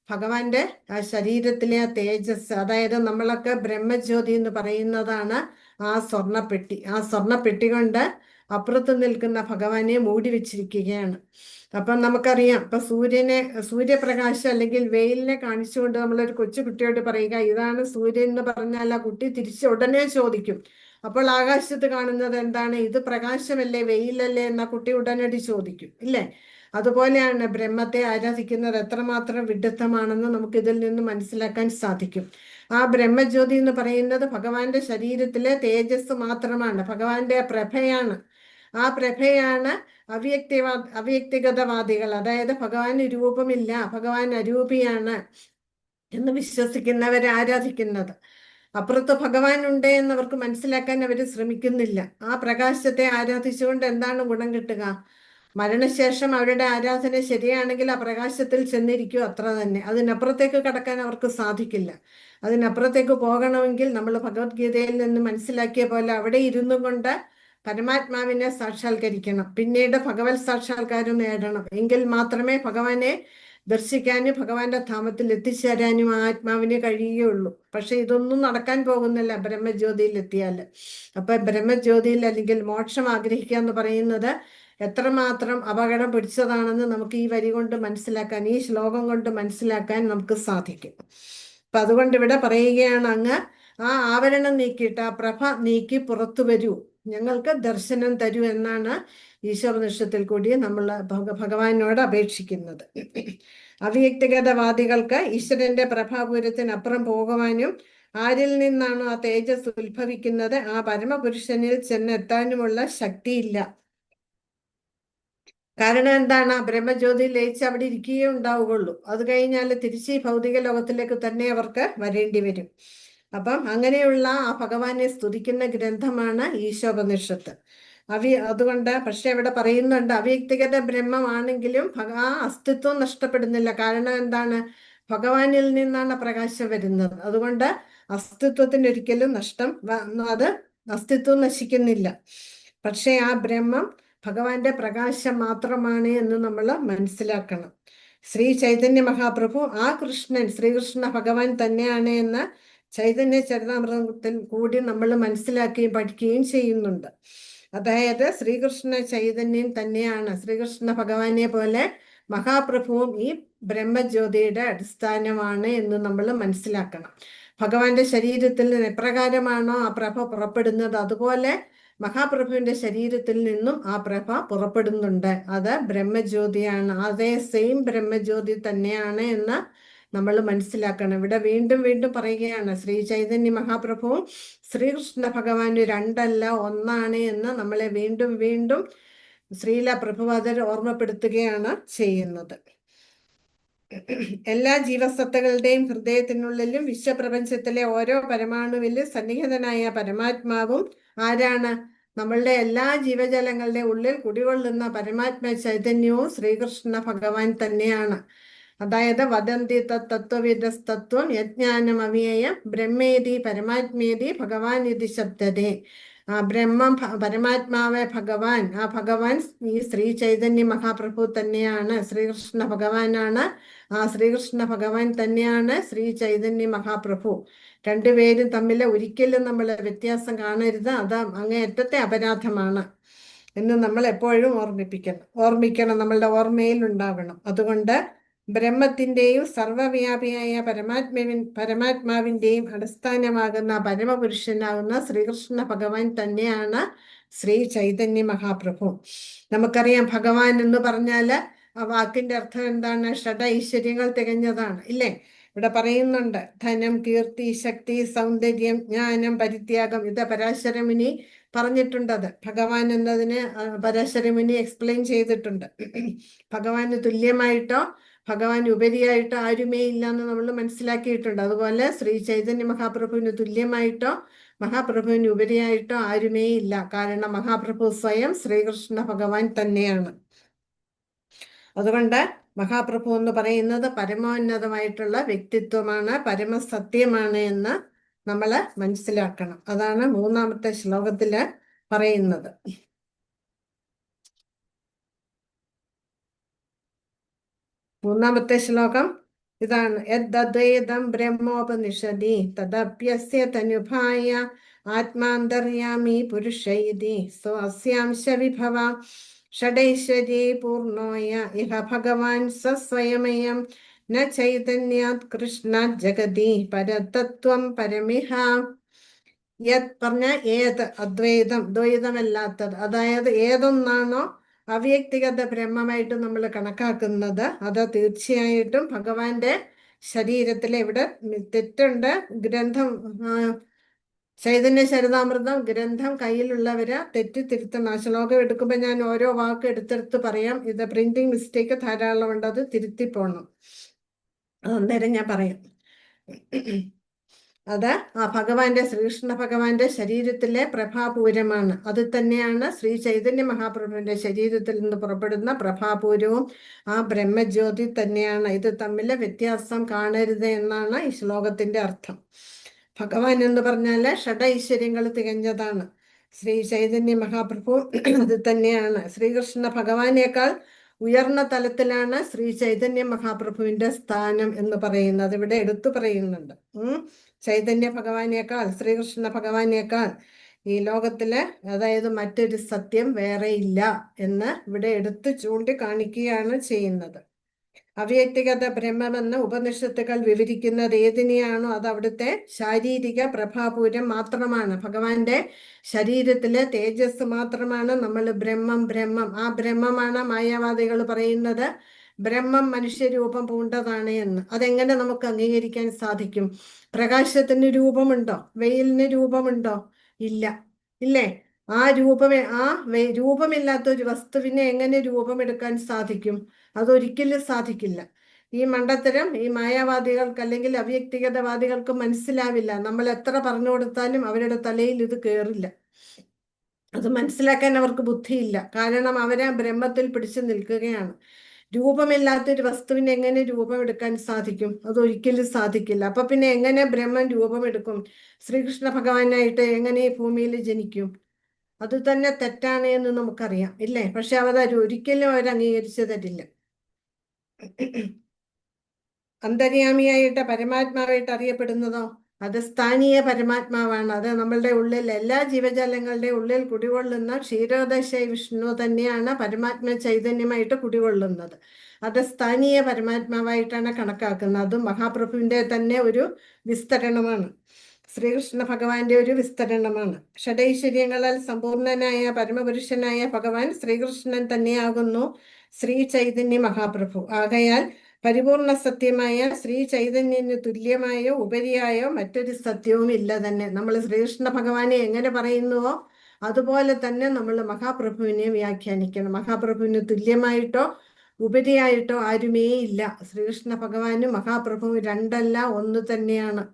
ഭഗവാന്റെ ആ ശരീരത്തിലെ ആ തേജസ്, അതായത് നമ്മളൊക്കെ ബ്രഹ്മജ്യോതി എന്ന് പറയുന്നതാണ് ആ സ്വർണ്ണപ്പെട്ടി. ആ സ്വർണ്ണപ്പെട്ടി കൊണ്ട് അപ്പുറത്ത് നിൽക്കുന്ന ഭഗവാനെ മൂടി വെച്ചിരിക്കുകയാണ്. അപ്പം നമുക്കറിയാം, ഇപ്പൊ സൂര്യപ്രകാശം അല്ലെങ്കിൽ വെയിലിനെ കാണിച്ചുകൊണ്ട് നമ്മളൊരു കൊച്ചു കുട്ടിയോട് പറയുക ഇതാണ് സൂര്യൻ എന്ന് പറഞ്ഞാൽ ആ കുട്ടി തിരിച്ച് ഉടനെ ചോദിക്കും, അപ്പോൾ ആകാശത്ത് കാണുന്നത് എന്താണ്? ഇത് പ്രകാശമല്ലേ, വെയിലല്ലേ എന്ന കുട്ടി ഉടനടി ചോദിക്കും, ഇല്ലേ? അതുപോലെയാണ് ബ്രഹ്മത്തെ ആരാധിക്കുന്നത് എത്രമാത്രം വിഡ്ഢിത്തമാണെന്ന് നമുക്ക് ഇതിൽ നിന്ന് മനസ്സിലാക്കാൻ സാധിക്കും. ആ ബ്രഹ്മജ്യോതി എന്ന് പറയുന്നത് ഭഗവാന്റെ ശരീരത്തിലെ തേജസ് മാത്രമാണ്, ഭഗവാന്റെ പ്രഭയാണ്. ആ പ്രഭയാണ് അവ്യക്തിഗതവാദികൾ, അതായത് ഭഗവാന് രൂപമില്ല, ഭഗവാൻ അരൂപിയാണ് എന്ന് വിശ്വസിക്കുന്നവരെ ആരാധിക്കുന്നത്. അപ്പുറത്ത് ഭഗവാൻ ഉണ്ട് എന്നവർക്ക് മനസ്സിലാക്കാൻ അവർ ശ്രമിക്കുന്നില്ല. ആ പ്രകാശത്തെ ആരാധിച്ചുകൊണ്ട് എന്താണ് ഗുണം കിട്ടുക? മരണശേഷം അവരുടെ ആരാധന ശരിയാണെങ്കിൽ ആ പ്രകാശത്തിൽ ചെന്നിരിക്കും, അത്ര തന്നെ. അതിനപ്പുറത്തേക്ക് കടക്കാൻ അവർക്ക് സാധിക്കില്ല. അതിനപ്പുറത്തേക്ക് പോകണമെങ്കിൽ നമ്മൾ ഭഗവത്ഗീതയിൽ നിന്ന് മനസ്സിലാക്കിയ പോലെ അവിടെ ഇരുന്നു കൊണ്ട് പരമാത്മാവിനെ സാക്ഷാത്കരിക്കണം, പിന്നീട് ഭഗവത് സാക്ഷാത്കാരം നേടണം. എങ്കിൽ മാത്രമേ ഭഗവാനെ ദർശിക്കാനും ഭഗവാന്റെ ധാമത്തിൽ എത്തിച്ചേരാനും ആ ആത്മാവിനെ കഴിയുകയുള്ളൂ. പക്ഷെ ഇതൊന്നും നടക്കാൻ പോകുന്നില്ല ബ്രഹ്മജ്യോതിയിൽ എത്തിയാൽ. അപ്പൊ ബ്രഹ്മജ്യോതിയിൽ അല്ലെങ്കിൽ മോക്ഷം ആഗ്രഹിക്കുക എന്ന് പറയുന്നത് എത്രമാത്രം അപകടം പിടിച്ചതാണെന്ന് നമുക്ക് ഈ വരി കൊണ്ട് മനസ്സിലാക്കാൻ, ഈ ശ്ലോകം കൊണ്ട് മനസ്സിലാക്കാൻ നമുക്ക് സാധിക്കും. അപ്പൊ അതുകൊണ്ട് ഇവിടെ പറയുകയാണ്, അങ്ങ് ആ ആവരണം നീക്കിയിട്ട് ആ പ്രഭ നീക്കി പുറത്തു വരൂ, ഞങ്ങൾക്ക് ദർശനം തരൂ എന്നാണ് ഈശ്വരനിഷ്ഠത്തിൽ കൂടി നമ്മൾ ഭഗവാനോട് അപേക്ഷിക്കുന്നത്. അവ്യക്തിഗതവാദികൾക്ക് ഈശ്വരന്റെ പ്രഭാപൂരത്തിനപ്പുറം പോകുവാനും ആരിൽ നിന്നാണോ ആ തേജസ് ഉത്ഭവിക്കുന്നത് ആ പരമപുരുഷനിൽ ചെന്നെത്താനുമുള്ള ശക്തിയില്ല. കാരണം എന്താണ്? ബ്രഹ്മജ്യോതി ലയിച്ച് അവിടെ ഇരിക്കുകയേ ഉണ്ടാവുകയുള്ളൂ. അത് കഴിഞ്ഞാൽ തിരിച്ച് ഈ ഭൗതിക ലോകത്തിലേക്ക് തന്നെ അവർക്ക് വരേണ്ടി വരും. അപ്പം അങ്ങനെയുള്ള ആ ഭഗവാനെ സ്തുതിക്കുന്ന ഗ്രന്ഥമാണ് ഈശോപനിഷത്ത്. അതുകൊണ്ട് പക്ഷെ അവിടെ പറയുന്നുണ്ട്, അവ്യക്തിഗത ബ്രഹ്മമാണെങ്കിലും ആ അസ്തിത്വം നഷ്ടപ്പെടുന്നില്ല. കാരണം എന്താണ്? ഭഗവാനിൽ നിന്നാണ് പ്രകാശം വരുന്നത്. അതുകൊണ്ട് അസ്തിത്വത്തിന് ഒരിക്കലും അത് അസ്തിത്വം നശിക്കുന്നില്ല. പക്ഷെ ആ ബ്രഹ്മം ഭഗവാന്റെ പ്രകാശം മാത്രമാണ് എന്ന് നമ്മൾ മനസ്സിലാക്കണം. ശ്രീ ചൈതന്യ മഹാപ്രഭു ആ കൃഷ്ണൻ ശ്രീകൃഷ്ണ ഭഗവാൻ തന്നെയാണ് എന്ന് ചൈതന്യ ചരിതാമൃതത്തിൽ കൂടി നമ്മൾ മനസ്സിലാക്കുകയും പഠിക്കുകയും ചെയ്യുന്നുണ്ട്. അതായത് ശ്രീകൃഷ്ണ ചൈതന്യം തന്നെയാണ്, ശ്രീകൃഷ്ണ ഭഗവാനെ പോലെ മഹാപ്രഭുവും ഈ ബ്രഹ്മജ്യോതിയുടെ അടിസ്ഥാനമാണ് എന്ന് നമ്മൾ മനസ്സിലാക്കണം. ഭഗവാന്റെ ശരീരത്തിൽ നിന്ന് എപ്രകാരമാണോ ആ പ്രഭ പുറപ്പെടുന്നത്, അതുപോലെ മഹാപ്രഭുവിന്റെ ശരീരത്തിൽ നിന്നും ആ പ്രഭ പുറപ്പെടുന്നുണ്ട്. അത് ബ്രഹ്മജ്യോതിയാണ്, അതേ സെയിം ബ്രഹ്മജ്യോതി തന്നെയാണ് എന്ന് നമ്മൾ മനസ്സിലാക്കണം. ഇവിടെ വീണ്ടും വീണ്ടും പറയുകയാണ്, ശ്രീ ചൈതന്യ മഹാപ്രഭുവും ശ്രീകൃഷ്ണ ഭഗവാന് രണ്ടല്ല ഒന്നാണ് എന്ന് നമ്മളെ വീണ്ടും വീണ്ടും ശ്രീല പ്രഭുപാദർ ഓർമ്മപ്പെടുത്തുകയാണ് ചെയ്യുന്നത്. എല്ലാ ജീവസത്തകളുടെയും ഹൃദയത്തിനുള്ളിലും വിശ്വപ്രപഞ്ചത്തിലെ ഓരോ പരമാണുവിലും സന്നിഹിതനായ പരമാത്മാവും ആരാണ്? നമ്മളുടെ എല്ലാ ജീവജാലങ്ങളുടെ ഉള്ളിൽ കുടികൊള്ളുന്ന പരമാത്മ ചൈതന്യവും ശ്രീകൃഷ്ണ ഭഗവാൻ തന്നെയാണ്. അതായത് വദന്തി തത്വവിദസ്തത്വം യജ്ഞാനം അവ്യയം ബ്രഹ്മേതി പരമാത്മേതി ഭഗവാൻ ഇതി ശബ്ദതേ. ആ ബ്രഹ്മം പരമാത്മാവ് ഭഗവാൻ, ആ ഭഗവാൻ ഈ ശ്രീ ചൈതന്യ മഹാപ്രഭു തന്നെയാണ്, ശ്രീകൃഷ്ണ ഭഗവാനാണ്. ആ ശ്രീകൃഷ്ണ ഭഗവാൻ തന്നെയാണ് ശ്രീ ചൈതന്യ മഹാപ്രഭു. രണ്ടുപേരും തമ്മിൽ ഒരിക്കലും നമ്മൾ വ്യത്യാസം കാണരുത്. അത് അങ്ങേയറ്റത്തെ അപരാധമാണ് എന്ന് നമ്മൾ എപ്പോഴും ഓർമ്മിക്കണം, നമ്മളുടെ ഓർമ്മയിൽ ഉണ്ടാവണം. അതുകൊണ്ട് ബ്രഹ്മത്തിന്റെയും സർവവ്യാപിയായ പരമാത്മാവിന്റെയും അടിസ്ഥാനമാകുന്ന പരമപുരുഷനാകുന്ന ശ്രീകൃഷ്ണ ഭഗവാൻ തന്നെയാണ് ശ്രീ ചൈതന്യ മഹാപ്രഭു. നമുക്കറിയാം, ഭഗവാൻ എന്ന് പറഞ്ഞാല് ആ വാക്കിന്റെ അർത്ഥം എന്താണ്? ഷഡ ഐശ്വര്യങ്ങൾ തികഞ്ഞതാണ്, ഇല്ലേ? ഇവിടെ പറയുന്നുണ്ട്, ധനം, കീർത്തി, ശക്തി, സൗന്ദര്യം, ജ്ഞാനം, പരിത്യാഗം. ഇത് പരാശരമുനി പറഞ്ഞിട്ടുണ്ടത്. ഭഗവാൻ എന്നതിന് പരാശരമുനി എക്സ്പ്ലെയിൻ ചെയ്തിട്ടുണ്ട്. ഭഗവാന് തുല്യമായിട്ടോ ഭഗവാൻ ഉപരിയായിട്ടോ ആരുമേ ഇല്ല എന്ന് നമ്മൾ മനസ്സിലാക്കിയിട്ടുണ്ട്. അതുപോലെ ശ്രീ ചൈതന്യ മഹാപ്രഭുവിന് തുല്യമായിട്ടോ മഹാപ്രഭുവിന് ഉപരിയായിട്ടോ ആരുമേ ഇല്ല. കാരണം മഹാപ്രഭു സ്വയം ശ്രീകൃഷ്ണ ഭഗവാൻ തന്നെയാണ്. അതുകൊണ്ട് മഹാപ്രഭു എന്ന് പറയുന്നത് പരമോന്നതമായിട്ടുള്ള വ്യക്തിത്വമാണ്, പരമസത്യമാണ് എന്ന് നമ്മൾ മനസ്സിലാക്കണം. അതാണ് മൂന്നാമത്തെ ശ്ലോകത്തില് പറയുന്നത്. മൂന്നാമത്തെ ശ്ലോകം ഇതാണ്, യദ്ദ്വൈതം ബ്രഹ്മോപനിഷദി തദപ്യസ്യ തനുഭായ ആത്മാന്തര്യാമി പുരുഷ ഇതി സ്വസ്യാംശ വിഭവ ഷഡൈശ്വര്യേ പൂർണ്ണോയ ഇഹ ഭഗവാൻ സ്വസ്വയമയം ന ചൈതന്യാത് കൃഷ്ണാത് ജഗതി പരതത്വം പരമിഹ. യത് പറഞ്ഞ ഏത്, അദ്വൈതം, ദ്വൈതമല്ലാത്തത്. അതായത് ഏതൊന്നാണോ അവ്യക്തിഗത ബ്രഹ്മമായിട്ട് നമ്മൾ കണക്കാക്കുന്നത് അത് തീർച്ചയായിട്ടും ഭഗവാന്റെ ശരീരത്തിലെ, ഇവിടെ തെറ്റുണ്ട്. ഗ്രന്ഥം ചൈതന്യ ചരിതാമൃതം ഗ്രന്ഥം കയ്യിലുള്ളവര് തിരുത്തണം. ആ ശ്ലോകം എടുക്കുമ്പോൾ ഞാൻ ഓരോ വാക്ക് എടുത്തെടുത്ത് പറയാം. ഇത് പ്രിന്റിംഗ് മിസ്റ്റേക്ക് ധാരാളം ഉണ്ട്, അത് തിരുത്തി പോണം. അന്നേരം ഞാൻ പറയാം. അത് ആ ഭഗവാന്റെ, ശ്രീകൃഷ്ണ ഭഗവാന്റെ ശരീരത്തിലെ പ്രഭാപൂരമാണ്. അത് തന്നെയാണ് ശ്രീ ചൈതന്യ മഹാപ്രഭുവിന്റെ ശരീരത്തിൽ നിന്ന് പുറപ്പെടുന്ന പ്രഭാപൂരവും ആ ബ്രഹ്മജ്യോതി തന്നെയാണ്. ഇത് തമ്മിൽ വ്യത്യാസം കാണരുത് എന്നാണ് ഈ ശ്ലോകത്തിന്റെ അർത്ഥം. ഭഗവാൻ എന്ന് പറഞ്ഞാല് ഷഡൈശ്വര്യങ്ങൾ തികഞ്ഞതാണ്. ശ്രീ ചൈതന്യ മഹാപ്രഭു അത് തന്നെയാണ്. ശ്രീകൃഷ്ണ ഭഗവാനേക്കാൾ ഉയർന്ന തലത്തിലാണ് ശ്രീ ചൈതന്യ മഹാപ്രഭുവിന്റെ സ്ഥാനം എന്ന് പറയുന്നത് ഇവിടെ എടുത്തു പറയുന്നുണ്ട്. ചൈതന്യ ഭഗവാനേക്കാൾ, ശ്രീകൃഷ്ണ ഭഗവാനേക്കാൾ ഈ ലോകത്തില്, അതായത് മറ്റൊരു സത്യം വേറെ ഇല്ല എന്ന് ഇവിടെ എടുത്തു ചൂണ്ടിക്കാണിക്കുകയാണ് ചെയ്യുന്നത്. അവ്യക്തിഗത ബ്രഹ്മമെന്ന് ഉപനിഷത്തുകൾ വിവരിക്കുന്നത് ഏതിനെയാണോ അത് അവിടുത്തെ ശാരീരിക പ്രഭാപൂരം മാത്രമാണ്. ഭഗവാന്റെ ശരീരത്തിലെ തേജസ് മാത്രമാണ് നമ്മൾ ബ്രഹ്മം ബ്രഹ്മം. ആ ബ്രഹ്മമാണ് മായാവാദികൾ പറയുന്നത് ബ്രഹ്മം മനുഷ്യരൂപം പൂണ്ടതാണ് എന്ന്. അതെങ്ങനെ നമുക്ക് അംഗീകരിക്കാൻ സാധിക്കും? പ്രകാശത്തിന് രൂപമുണ്ടോ? വെയിലിന് രൂപമുണ്ടോ? ഇല്ല, ഇല്ലേ? ആ രൂപമില്ലാത്ത ഒരു വസ്തുവിനെ എങ്ങനെ രൂപമെടുക്കാൻ സാധിക്കും? അതൊരിക്കലും സാധിക്കില്ല. ഈ മണ്ടത്തരം ഈ മായാവാദികൾക്ക് അല്ലെങ്കിൽ അവ്യക്തിഗതവാദികൾക്ക് മനസ്സിലാവില്ല. നമ്മൾ എത്ര പറഞ്ഞു കൊടുത്താലും അവരുടെ തലയിൽ ഇത് കയറില്ല. അത് മനസ്സിലാക്കാൻ അവർക്ക് ബുദ്ധിയില്ല. കാരണം അവരെ ബ്രഹ്മത്തിൽ പിടിച്ചു നിൽക്കുകയാണ്. രൂപമില്ലാത്തൊരു വസ്തുവിനെ എങ്ങനെ രൂപമെടുക്കാൻ സാധിക്കും? അതൊരിക്കലും സാധിക്കില്ല. അപ്പൊ പിന്നെ എങ്ങനെ ബ്രഹ്മൻ രൂപമെടുക്കും? ശ്രീകൃഷ്ണ ഭഗവാനായിട്ട് എങ്ങനെ ഈ ഭൂമിയിൽ ജനിക്കും? അത് തന്നെ തെറ്റാണ് എന്ന് നമുക്കറിയാം, ഇല്ലേ? പക്ഷെ ഒരിക്കലും അവർ അംഗീകരിച്ചു തരില്ല. അന്തര്യാമിയായിട്ട് പരമാത്മാവായിട്ട് അറിയപ്പെടുന്നതോ അത് സ്ഥാനീയ പരമാത്മാവാണ്. അത് നമ്മളുടെ ഉള്ളിൽ, എല്ലാ ജീവജാലങ്ങളുടെ ഉള്ളിൽ കുടികൊള്ളുന്ന ക്ഷീരോദശ വിഷ്ണു തന്നെയാണ് പരമാത്മ ചൈതന്യമായിട്ട് കുടികൊള്ളുന്നത്. അത് സ്ഥാനീയ പരമാത്മാവായിട്ടാണ് കണക്കാക്കുന്നത്. അത് മഹാപ്രഭുവിന്റെ തന്നെ ഒരു വിസ്തരണമാണ്. ശ്രീകൃഷ്ണ ഭഗവാന്റെ ഒരു വിസ്തരണമാണ്. ഷഡൈശ്വര്യങ്ങളാൽ സമ്പൂർണനായ പരമപുരുഷനായ ഭഗവാൻ ശ്രീകൃഷ്ണൻ തന്നെയാകുന്നു ശ്രീ ചൈതന്യ മഹാപ്രഭു. ആകയാൽ പരിപൂർണ സത്യമായ ശ്രീ ചൈതന്യന് തുല്യമായോ ഉപരിയായോ മറ്റൊരു സത്യവും ഇല്ല തന്നെ. നമ്മൾ ശ്രീകൃഷ്ണ ഭഗവാനെ എങ്ങനെ പറയുന്നുവോ അതുപോലെ തന്നെ നമ്മൾ മഹാപ്രഭുവിനെ വ്യാഖ്യാനിക്കണം. മഹാപ്രഭുവിന് തുല്യമായിട്ടോ ഉപരിയായിട്ടോ ആരുമേ ഇല്ല. ശ്രീകൃഷ്ണ ഭഗവാനും മഹാപ്രഭുവും രണ്ടല്ല, ഒന്ന് തന്നെയാണ്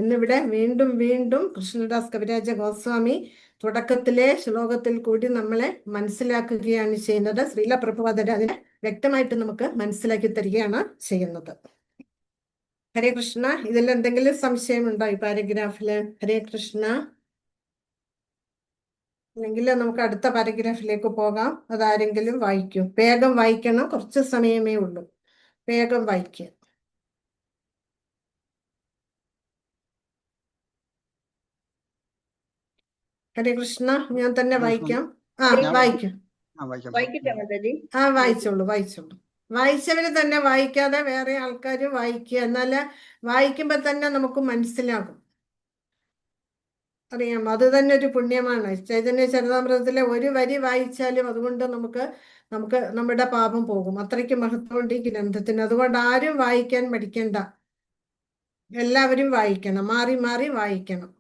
എന്നിവിടെ വീണ്ടും വീണ്ടും കൃഷ്ണദാസ് കവിരാജ ഗോസ്വാമി തുടക്കത്തിലെ ശ്ലോകത്തിൽ കൂടി നമ്മളെ മനസ്സിലാക്കുകയാണ് ചെയ്യുന്നത്. ശ്രീല പ്രഭുപാദർ അതിനെ വ്യക്തമായിട്ട് നമുക്ക് മനസ്സിലാക്കി തരികയാണ് ചെയ്യുന്നത്. ഹരേ കൃഷ്ണ. ഇതിൽ എന്തെങ്കിലും സംശയമുണ്ടോ ഈ പാരഗ്രാഫില്? ഹരേ കൃഷ്ണ. അല്ലെങ്കിൽ നമുക്ക് അടുത്ത പാരഗ്രാഫിലേക്ക് പോകാം. അതാരെങ്കിലും വായിക്കും. വേഗം വായിക്കണം, കുറച്ച് സമയമേ ഉള്ളൂ. വേഗം വായിക്കുക. ഹരേ കൃഷ്ണ. ഞാൻ തന്നെ വായിക്കാം. വായിക്കും. വായിക്കട്ടെ മാതാജി? വായിച്ചോളൂ. വായിച്ചവര് തന്നെ വായിക്കാതെ വേറെ ആൾക്കാർ വായിക്കുക. എന്നാല് വായിക്കുമ്പോ തന്നെ നമുക്ക് മനസ്സിലാകും. അറിയാം, അത് തന്നെ ഒരു പുണ്യമാണ്. ചൈതന്യ ചരിതാമൃതത്തിലെ ഒരു വരി വായിച്ചാലും അതുകൊണ്ട് നമുക്ക് നമ്മുടെ പാപം പോകും. അത്രയ്ക്ക് മഹത്വമുണ്ട് ഈ ഗ്രന്ഥത്തിന്. അതുകൊണ്ട് ആരും വായിക്കാൻ മടിക്കണ്ട. എല്ലാവരും വായിക്കണം, മാറി മാറി വായിക്കണം.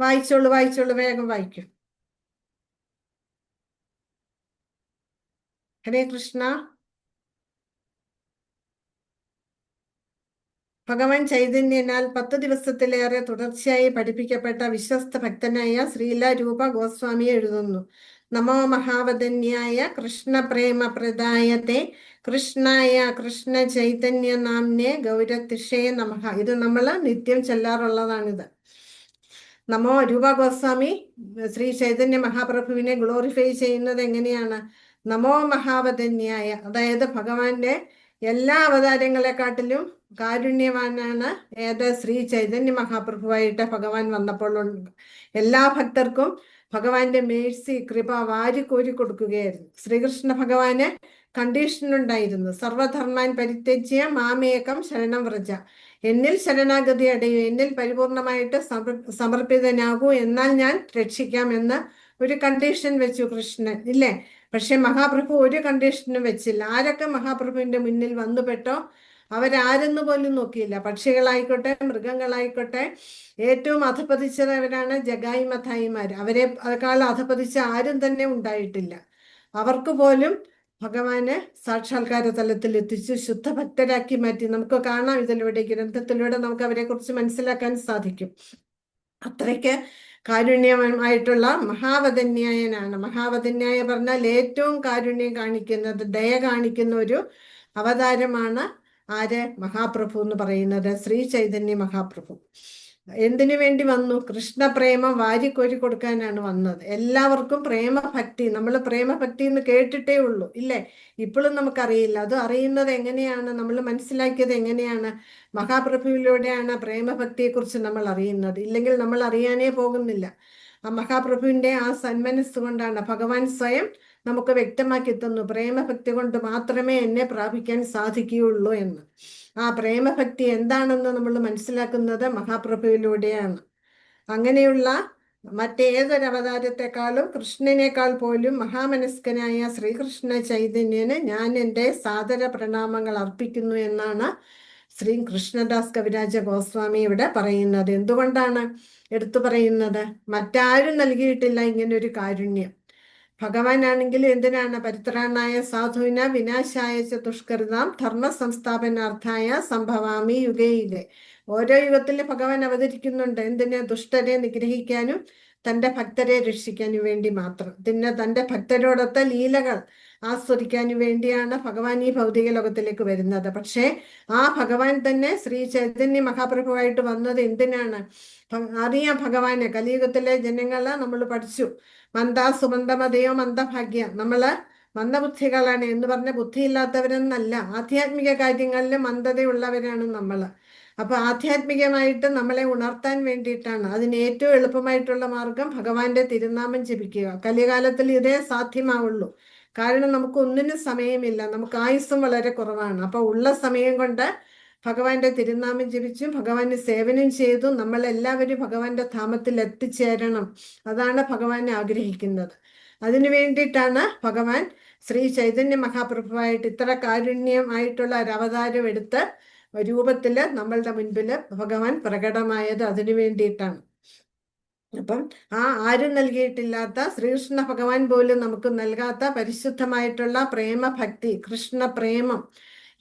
വായിച്ചോളൂ, വേഗം വായിക്കും. ഹരേ കൃഷ്ണ. ഭഗവാൻ ചൈതന്യനാൽ 10 ദിവസത്തിലേറെ തുടർച്ചയായി പഠിപ്പിക്കപ്പെട്ട വിശ്വസ്ത ഭക്തനായ ശ്രീല രൂപ ഗോസ്വാമി എഴുതുന്നു. നമോ മഹാവദന്യായ കൃഷ്ണപ്രേമ പ്രദായത്തെ കൃഷ്ണായ കൃഷ്ണ ചൈതന്യ നാംനെ ഗൗരതിഷേ നമഃ. ഇത് നമ്മൾ നിത്യം ചൊല്ലാറുള്ളതാണിത്. നമോ രൂപ ഗോസ്വാമി ശ്രീ ചൈതന്യ മഹാപ്രഭുവിനെ ഗ്ലോറിഫൈ ചെയ്യുന്നത് എങ്ങനെയാണ്? നമോ മഹാവദന്യായ, അതായത് ഭഗവാന്റെ എല്ലാ അവതാരങ്ങളെക്കാട്ടിലും കാരുണ്യവാനാണ് ഏത്? ശ്രീ ചൈതന്യ മഹാപ്രഭുവായിട്ട് ഭഗവാൻ വന്നപ്പോൾ എല്ലാ ഭക്തർക്കും ഭഗവാന്റെ മേഴ്സി, കൃപ വാരിക്കോരി കൊടുക്കുകയായിരുന്നു. ശ്രീകൃഷ്ണ ഭഗവാന് കണ്ടീഷൻ ഉണ്ടായിരുന്നു. സർവധർമാൻ പരിത്യജ്യ മാമേകം ശരണം വ്രജ. എന്നിൽ ശരണാഗതി അടയൂ, എന്നിൽ പരിപൂർണമായിട്ട് സമർപ്പിതനാകൂ, എന്നാൽ ഞാൻ രക്ഷിക്കാമെന്ന് ഒരു കണ്ടീഷൻ വെച്ചു കൃഷ്ണൻ, ഇല്ലേ? പക്ഷെ മഹാപ്രഭു ഒരു കണ്ടീഷനും വെച്ചില്ല. ആരൊക്കെ മഹാപ്രഭുവിന്റെ മുന്നിൽ വന്നുപെട്ടോ അവരാരെന്ന് പോലും നോക്കിയില്ല. പക്ഷികളായിക്കോട്ടെ, മൃഗങ്ങളായിക്കോട്ടെ, ഏറ്റവും അധപതിച്ചവരാണ് ജഗായി മഥായിമാർ. അതിനേക്കാൾ അധപതിച്ച ആരും തന്നെ ഉണ്ടായിട്ടില്ല. അവർക്ക് പോലും ഭഗവാന് സാക്ഷാത്കാര തലത്തിൽ എത്തിച്ച് ശുദ്ധഭക്തരാക്കി മാറ്റി. നമുക്ക് കാണാം ഇതിലൂടെ, ഗ്രന്ഥത്തിലൂടെ നമുക്ക് അവരെ കുറിച്ച് മനസ്സിലാക്കാൻ സാധിക്കും. അത്രയ്ക്ക് കാരുണ്യമായിട്ടുള്ള മഹാവദന്യായനാണ്. മഹാവദന്യായ പറഞ്ഞാൽ ഏറ്റവും കാരുണ്യം കാണിക്കുന്നത്, ദയ കാണിക്കുന്ന ഒരു അവതാരമാണ് ആര്? മഹാപ്രഭു എന്ന് പറയുന്നത് ശ്രീ ചൈതന്യ മഹാപ്രഭു. എന്തിനു വേണ്ടി വന്നു? കൃഷ്ണപ്രേമം വാരിക്കോരി കൊടുക്കാനാണ് വന്നത്. എല്ലാവർക്കും പ്രേമഭക്തി, നമ്മൾ പ്രേമഭക്തി എന്ന് കേട്ടിട്ടേ ഉള്ളൂ ഇല്ലേ? ഇപ്പോഴും നമുക്കറിയില്ല. അത് അറിയുന്നത് എങ്ങനെയാണ്, നമ്മൾ മനസ്സിലാക്കിയത് എങ്ങനെയാണ്? മഹാപ്രഭുവിലൂടെയാണ് പ്രേമഭക്തിയെക്കുറിച്ച് നമ്മൾ അറിയുന്നത്. ഇല്ലെങ്കിൽ നമ്മൾ അറിയാനേ പോകുന്നില്ല. ആ മഹാപ്രഭുവിന്റെ ആ സന്മനസ് കൊണ്ടാണ് ഭഗവാൻ സ്വയം നമുക്ക് വ്യക്തമാക്കി തന്നു, പ്രേമഭക്തി കൊണ്ട് മാത്രമേ എന്നെ പ്രാപിക്കാൻ സാധിക്കുകയുള്ളൂ എന്ന്. ആ പ്രേമഭക്തി എന്താണെന്ന് നമ്മൾ മനസ്സിലാക്കുന്നത് മഹാപ്രഭുവിലൂടെയാണ്. അങ്ങനെയുള്ള മറ്റേതൊരു അവതാരത്തെക്കാളും കൃഷ്ണനേക്കാൾ പോലും മഹാമനസ്കനായ ശ്രീകൃഷ്ണ ചൈതന്യന് ഞാൻ എൻ്റെ സാദര പ്രണാമങ്ങൾ അർപ്പിക്കുന്നു എന്നാണ് ശ്രീ കൃഷ്ണദാസ് കവിരാജ ഗോസ്വാമി ഇവിടെ പറയുന്നത്. എന്തുകൊണ്ടാണ് എടുത്തു പറയുന്നത്? മറ്റാരും നൽകിയിട്ടില്ല ഇങ്ങനൊരു കാരുണ്യം. ഭഗവാനാണെങ്കിൽ എന്തിനാണ്? പരിത്രാണായ സാധുവിന വിനാശായ ച ദുഷ്കൃതാം ധർമ്മ സംസ്ഥാപനാർത്ഥായ സംഭവാമി യുഗേ യുഗേ. ഓരോ യുഗത്തിൽ ഭഗവാൻ അവതരിക്കുന്നുണ്ട്. എന്തിന്? ദുഷ്ടരെ നിഗ്രഹിക്കാനും തൻ്റെ ഭക്തരെ രക്ഷിക്കാനും വേണ്ടി മാത്രം. പിന്നെ തൻ്റെ ഭക്തരോടൊത്ത ലീലകൾ ആസ്വദിക്കാനും വേണ്ടിയാണ് ഭഗവാൻ ഈ ഭൗതിക ലോകത്തിലേക്ക് വരുന്നത്. പക്ഷേ ആ ഭഗവാൻ തന്നെ ശ്രീ ചൈതന്യ മഹാപ്രഭുവായിട്ട് വന്നത് എന്തിനാണ്? അറിയാം ഭഗവാന് കലിയുഗത്തിലെ ജനങ്ങളെ നമ്മൾ പഠിച്ചു. സുമന്ദമതയോ മന്ദഭാഗ്യ, നമ്മള് മന്ദബുദ്ധികളാണ് എന്ന് പറഞ്ഞ ബുദ്ധിയില്ലാത്തവരെന്നല്ല, ആധ്യാത്മിക കാര്യങ്ങളിൽ മന്ദതയുള്ളവരാണ് നമ്മള്. അപ്പൊ ആധ്യാത്മികമായിട്ട് നമ്മളെ ഉണർത്താൻ വേണ്ടിയിട്ടാണ്. അതിന് ഏറ്റവും എളുപ്പമായിട്ടുള്ള മാർഗം ഭഗവാന്റെ തിരുനാമം ജപിക്കുക. കലികാലത്തിൽ ഇതേ സാധ്യമാവുള്ളൂ. കാരണം നമുക്ക് ഒന്നിനും സമയമില്ല, നമുക്ക് ആയുസ്സും വളരെ കുറവാണ്. അപ്പൊ ഉള്ള സമയം കൊണ്ട് ഭഗവാന്റെ തിരുനാമം ജപിച്ചു ഭഗവാന് സേവനം ചെയ്തു നമ്മളെല്ലാവരും ഭഗവാന്റെ ധാമത്തിൽ എത്തിച്ചേരണം. അതാണ് ഭഗവാൻ ആഗ്രഹിക്കുന്നത്. അതിനു വേണ്ടിയിട്ടാണ് ഭഗവാൻ ശ്രീ ചൈതന്യ മഹാപ്രഭുവായിട്ട് ഇത്ര കാരുണ്യമായിട്ടുള്ള ഒരു അവതാരം എടുത്ത് രൂപത്തില് നമ്മളുടെ മുൻപില് ഭഗവാൻ പ്രകടമായത്. അതിനു വേണ്ടിയിട്ടാണ്. അപ്പം ആ ആരും നൽകിയിട്ടില്ലാത്ത ശ്രീകൃഷ്ണ ഭഗവാൻ പോലും നമുക്ക് നൽകാത്ത പരിശുദ്ധമായിട്ടുള്ള പ്രേമഭക്തി, കൃഷ്ണ പ്രേമം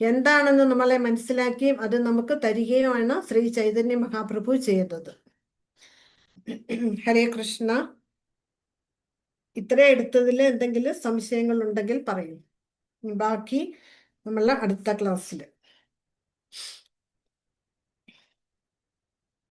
എന്താണെന്ന് നമ്മളെ മനസ്സിലാക്കിയും അത് നമുക്ക് തരികയുമാണ് ശ്രീ ചൈതന്യ മഹാപ്രഭു ചെയ്തത്. ഹരേ കൃഷ്ണ. ഇത്ര എടുത്തതിൽ എന്തെങ്കിലും സംശയങ്ങൾ ഉണ്ടെങ്കിൽ പറയൂ. ബാക്കി നമ്മൾ അടുത്ത ക്ലാസ്സിൽ